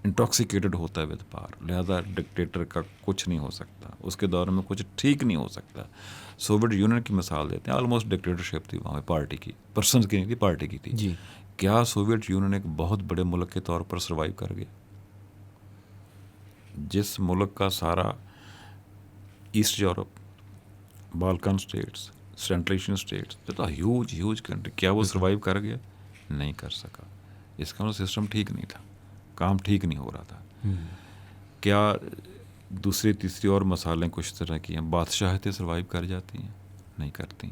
इंटॉक्सिकेटेड होता है विद पावर, लिहाजा डिक्टेटर का कुछ नहीं हो सकता, उसके दौर में कुछ ठीक नहीं हो सकता। सोवियत यूनियन की मिसाल देते हैं, ऑलमोस्ट डिक्टेटरशिप थी वहाँ पे, पार्टी की, पर्सन की नहीं थी, पार्टी की थी जी। क्या सोवियत यूनियन एक बहुत बड़े मुल्क के तौर पर सर्वाइव कर गया? जिस मुल्क का सारा east Europe, Balkan states, central Asian states, तो ह्यूज कंट्री, क्या वो सर्वाइव कर गया? नहीं कर सका। इसका मतलब सिस्टम ठीक नहीं था, काम ठीक नहीं हो रहा था। क्या दूसरी तीसरी और मसालें कुछ तरह की हैं, बादशाहतें सर्वाइव कर जाती हैं? नहीं करती।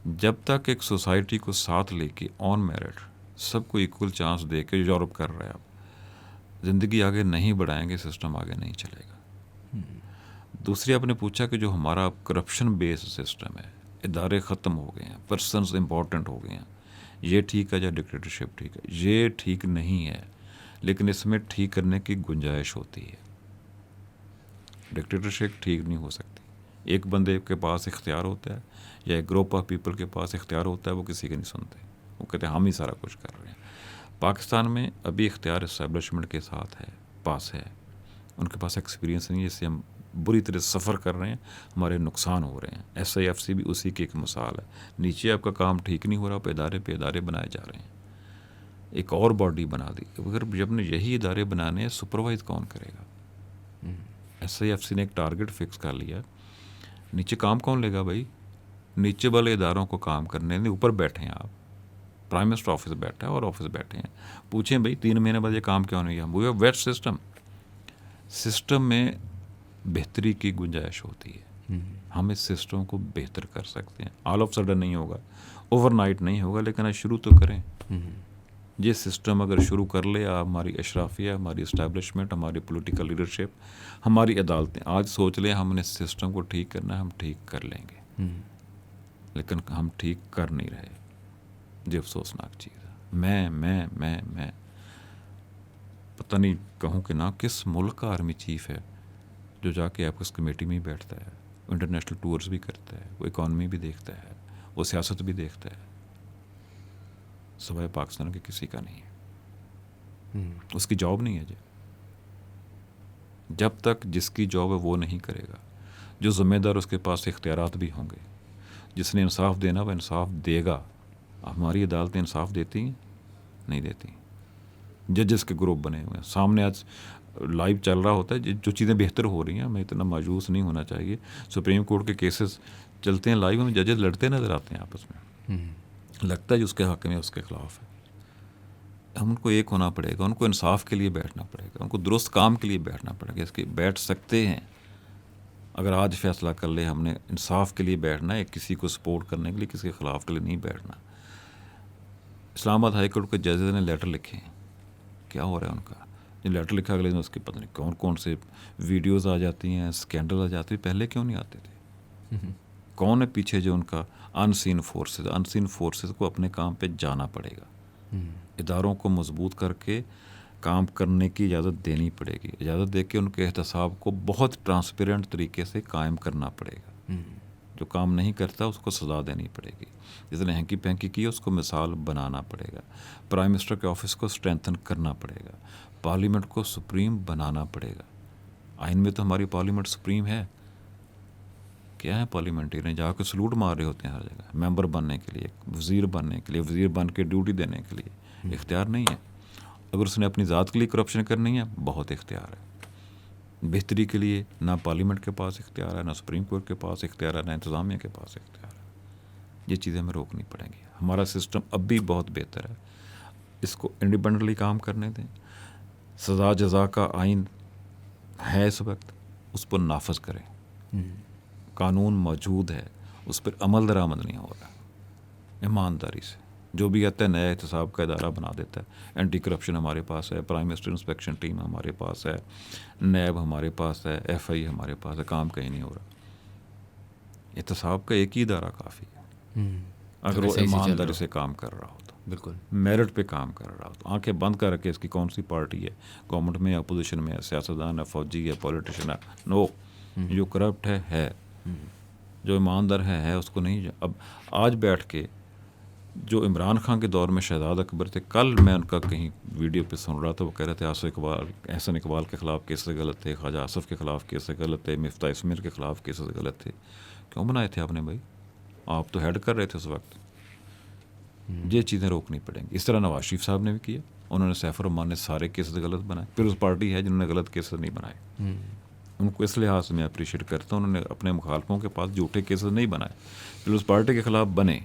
जब तक एक सोसाइटी को साथ लेके ऑन मेरिट सबको इक्वल चांस दे के यूरोप कर रहे हैं आप, ज़िंदगी आगे नहीं बढ़ाएंगे, सिस्टम आगे नहीं चलेगा। दूसरी आपने पूछा कि जो हमारा करप्शन बेस्ड सिस्टम है, इदारे ख़त्म हो गए हैं, पर्सनस इम्पॉर्टेंट हो गए हैं, ये ठीक है या डिक्टेटरशिप ठीक है? ये ठीक नहीं है, लेकिन इसमें ठीक करने की गुंजाइश होती है। डिक्टेटरशिप ठीक नहीं हो सकती। एक बंदे के पास इख्तियार होता है या एक ग्रुप ऑफ पीपल के पास इख्तियार होता है, वो किसी के नहीं सुनते, वो कहते हैं हम ही सारा कुछ कर रहे हैं। पाकिस्तान में अभी इख्तियार इस्टेब्लिशमेंट के साथ है, पास है, उनके पास एक्सपीरियंस नहीं है, जिससे हम बुरी तरह सफ़र कर रहे हैं, हमारे नुकसान हो रहे हैं। SIFC भी उसी की एक मिसाल है। नीचे आपका काम ठीक नहीं हो रहा, पे इदारे बनाए जा रहे हैं, एक और बॉडी बना दी। अगर जब ने यही इदारे बनाने हैं, सुपरवाइज कौन करेगा? SIFC ने एक टारगेट फिक्स कर लिया, नीचे काम कौन लेगा भाई? नीचे वाले इदारों को काम करने नहीं, ऊपर बैठे हैं आप, प्राइम मिनिस्टर ऑफिस बैठा है और ऑफिस बैठे हैं, पूछें भाई 3 महीने बाद ये काम क्यों नहीं किया? वो वेट सिस्टम में बेहतरी की गुंजाइश होती है। हम इस सिस्टम को बेहतर कर सकते हैं। ऑल ऑफ सडन नहीं होगा, ओवरनाइट नहीं होगा, लेकिन आज शुरू तो करें। ये सिस्टम अगर शुरू कर ले, हमारी अशराफिया, हमारी इस्टेब्लिशमेंट, हमारी पॉलिटिकल लीडरशिप, हमारी अदालतें आज सोच लें हमने इस सिस्टम को ठीक करना है, हम ठीक कर लेंगे। लेकिन हम ठीक कर नहीं रहे, ये अफसोसनाक चीज़ है। मैं पता नहीं कहूँ कि ना किस मुल्क का आर्मी चीफ है जो जाके एपिक्स कमेटी में ही बैठता है, वो इंटरनेशनल टूर्स भी करता है, वो इकॉनमी भी देखता है, वो सियासत भी देखता है। सवाए पाकिस्तान के किसी का नहीं है, उसकी जॉब नहीं है। जब तक जिसकी जॉब है वो नहीं करेगा, जो ज़िम्मेदार उसके पास इख्तियारात भी होंगे, जिसने इंसाफ देना वह इंसाफ देगा। हमारी अदालतें इंसाफ देती हैं? नहीं देती। जजेस के ग्रुप बने हुए हैं, सामने आज लाइव चल रहा होता है, जो चीज़ें बेहतर हो रही हैं, हमें इतना मायूस नहीं होना चाहिए। सुप्रीम कोर्ट के केसेस चलते हैं लाइव, हमें जजेस लड़ते नज़र आते हैं आपस में, लगता है जो उसके हक़ में उसके ख़िलाफ़ है। हम उनको एक होना पड़ेगा, उनको इंसाफ के लिए बैठना पड़ेगा, उनको दुरुस्त काम के लिए बैठना पड़ेगा। इसके बैठ सकते हैं अगर आज फैसला कर ले हमने इंसाफ के लिए बैठना है, किसी को सपोर्ट करने के लिए, किसी के ख़िलाफ़ के लिए नहीं बैठना। इस्लामाबाद हाई कोर्ट के जजेस ने लेटर लिखे, क्या हो रहा है उनका? जो लेटर लिखा, अगले दिन उसकी पता नहीं कौन कौन से वीडियोज़ आ जाती हैं, स्कैंडल आ जाती है, पहले क्यों नहीं आते थे? कौन है पीछे जो उनका? अनसीन फोर्सेस को अपने काम पे जाना पड़ेगा। इदारों को मजबूत करके काम करने की इजाज़त देनी पड़ेगी, इजाज़त दे के उनके एहतसाब को बहुत ट्रांसपेरेंट तरीके से कायम करना पड़ेगा। जो काम नहीं करता उसको सज़ा देनी पड़ेगी, जिसने हैंकी पैंकी की उसको मिसाल बनाना पड़ेगा। प्राइम मिनिस्टर के ऑफिस को स्ट्रेंथन करना पड़ेगा, पार्लियामेंट को सुप्रीम बनाना पड़ेगा। आइन में तो हमारी पार्लियामेंट सुप्रीम है। क्या है पार्लियामेंटेरियन? जाकर सलूट मार रहे होते हैं हर जगह, मेंबर बनने के लिए, वज़ीर बनने के लिए, वज़ीर बन के ड्यूटी देने के लिए इख्तियार नहीं है। अगर उसने अपनी ज़ात के लिए करप्शन करनी है, बहुत इख्तियार है। बेहतरी के लिए ना पार्लियामेंट के पास इख्तियार है, ना सुप्रीम कोर्ट के पास इख्तियार है, ना इंतज़ामिया के पास इख्तियार है। ये चीज़ें हमें रोकनी पड़ेंगी। हमारा सिस्टम अब भी बहुत बेहतर है, इसको इंडिपेंडेंटली काम करने दें। सज़ा जज़ा का आइन है इस वक्त, उस पर नाफज करें। कानून मौजूद है, उस पर अमल दरामद नहीं हो रहा। ईमानदारी से जो भी आता है नया एहतसाब का इदारा बना देता है। एंटी करप्शन हमारे पास है, प्राइम मिनिस्टर इंस्पेक्शन टीम हमारे पास है, नैब हमारे पास है, FI हमारे पास है, काम कहीं नहीं हो रहा। एहतसाब का एक ही इदारा काफ़ी है अगर वो ईमानदारी से काम कर रहा हो तो, बिल्कुल मेरिट पे काम कर रहा हो तो। आंखें बंद कर रखे इसकी कौन सी पार्टी है, गवर्नमेंट में है, अपोजिशन में है, सियासतदान है, फौजी है, पॉलिटिशियन है, नो, जो करप्ट है। जो ईमानदार है उसको नहीं। अब आज बैठ के जो इमरान खान के दौर में शहजाद अकबर थे, कल मैं उनका कहीं वीडियो पे सुन रहा था, वो कह रहे थे एहसन इकबाल के ख़िलाफ़ केसेस गलत थे, ख्वाजा आसफ़ के ख़िलाफ़ केसेस गलत थे, मिफ्ता इस्मिर के ख़िलाफ़ केसेस गलत थे। क्यों बनाए थे आपने भाई? आप तो हेड कर रहे थे उस वक्त। ये चीज़ें रोकनी पड़ेंगी। इस तरह नवाज शरीफ साहब ने भी किया, उन्होंने सैफुर रहमान ने सारे केसेस गलत बनाए। फिर उस पार्टी है जिन्होंने गलत केसेस नहीं बनाए, उनको इस लिहाज से मैं अप्रिशिएट करता हूँ, उन्होंने अपने मुखालफों के पास झूठे केसेस नहीं बनाए, फिर उस पार्टी के ख़िलाफ़ बने।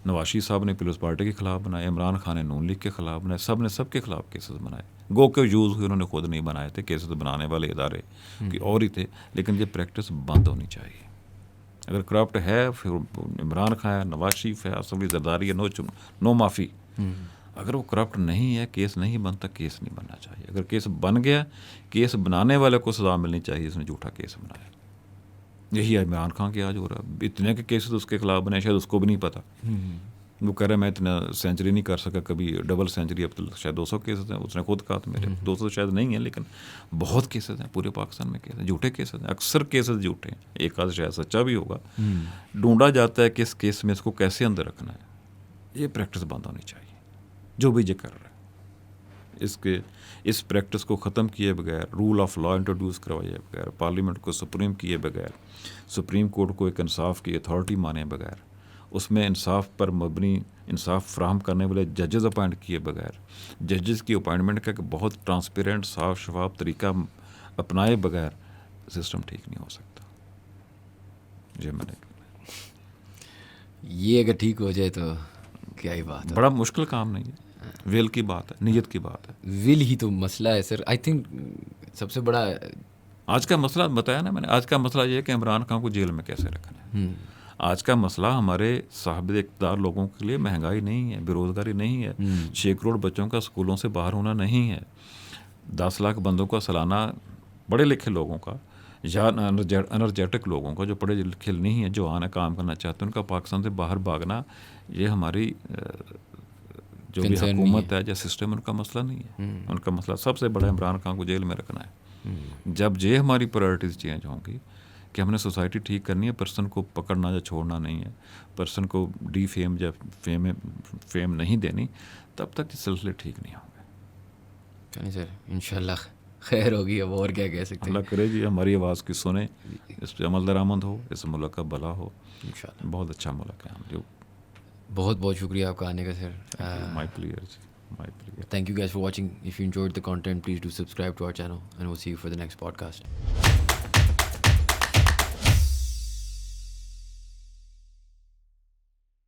नवाज शरीफ साहब ने पीपल्स पार्टी के ख़िलाफ़ बनाए, इमरान खान ने नून लीग के ख़िलाफ़ बनाए, सब ने सब के ख़िलाफ़ केसेस बनाए। गो के यूज़ हुए, उन्होंने खुद नहीं बनाए थे, केसेस बनाने वाले इदारे कि और ही थे। लेकिन ये प्रैक्टिस बंद होनी चाहिए। अगर करप्ट है, फिर इमरान खान है, नवाज शरीफ है, असली जरदारी है, नो माफ़ी। अगर वो करप्ट नहीं है, केस नहीं बनता, केस नहीं बनना चाहिए। अगर केस बन गया, केस बनाने वाले को सज़ा मिलनी चाहिए जिसने झूठा केस बनाया। यही इमरान खान के आज हो रहा है। इतने के केसेस उसके खिलाफ बने, शायद उसको भी नहीं पता। वो कह रहा है मैं इतना सेंचुरी नहीं कर सका कभी, डबल सेंचुरी। अब तो शायद 200 केसेस हैं, उसने खुद कहा था मेरे 200 शायद नहीं है, लेकिन बहुत केसेस हैं पूरे पाकिस्तान में। केसेस झूठे केसेस हैं, अक्सर केसेस झूठे हैं, एक आध शायद सच्चा भी होगा। ढूंढा जाता है कि इस केस में इसको कैसे अंदर रखना है। ये प्रैक्टिस बंद होनी चाहिए जो भी ये कर रहा है। इस प्रैक्टिस को ख़त्म किए बगैर, रूल ऑफ लॉ इंट्रोड्यूस करवाए बगैर, पार्लियामेंट को सुप्रीम किए बगैर, सुप्रीम कोर्ट को एक इंसाफ की अथॉरिटी माने बगैर, उसमें इंसाफ पर मबनी इंसाफ फ्राहम करने वाले जजेस अपॉइंट किए बगैर, जजेस की अपॉइंटमेंट का बहुत ट्रांसपेरेंट साफ शफाफ तरीका अपनाए बगैर सिस्टम ठीक नहीं हो सकता। ये मैंने ये अगर ठीक हो जाए तो क्या ही बात है। बड़ा मुश्किल काम नहीं है, विल की बात है, नीयत की बात है। विल ही तो मसला है सर। आई थिंक सबसे बड़ा आज का मसला बताया ना मैंने, आज का मसला ये है कि इमरान खान को जेल में कैसे रखना है। आज का मसला हमारे साहिब इक़्तिदार लोगों के लिए महंगाई नहीं है, बेरोज़गारी नहीं है, 6 करोड़ बच्चों का स्कूलों से बाहर होना नहीं है, 10 लाख बंदों का सालाना पढ़े लिखे लोगों का या एनर्जेटिक लोगों का जो पढ़े लिखे नहीं है, जो आना काम करना चाहते हैं, उनका पाकिस्तान से बाहर भागना, ये हमारी जो भी हुकूमत है या सिस्टम, उनका मसला नहीं है। उनका मसला सबसे बड़ा इमरान खान को जेल में रखना है। जब ये हमारी प्रायोरिटीज़ चेंज होंगी कि हमने सोसाइटी ठीक करनी है, पर्सन को पकड़ना या छोड़ना नहीं है, पर्सन को डी फेम या फेम नहीं देनी, तब तक ये सिलसिले ठीक नहीं होंगे। नहीं सर, इंशाल्लाह खैर होगी। अब और क्या कह सकते हैं। अल्लाह करे जी हमारी आवाज़ की सुने, इस पर अमल दरामद हो, इस मुल्क का भला हो। इंशाल्लाह। बहुत अच्छा मुल्क है हम जो। बहुत बहुत शुक्रिया आपका आने का सर। माय प्लेयर जी, my player. Thank you guys for watching. If you enjoyed the content, please do subscribe to our channel and we'll see you for the next podcast.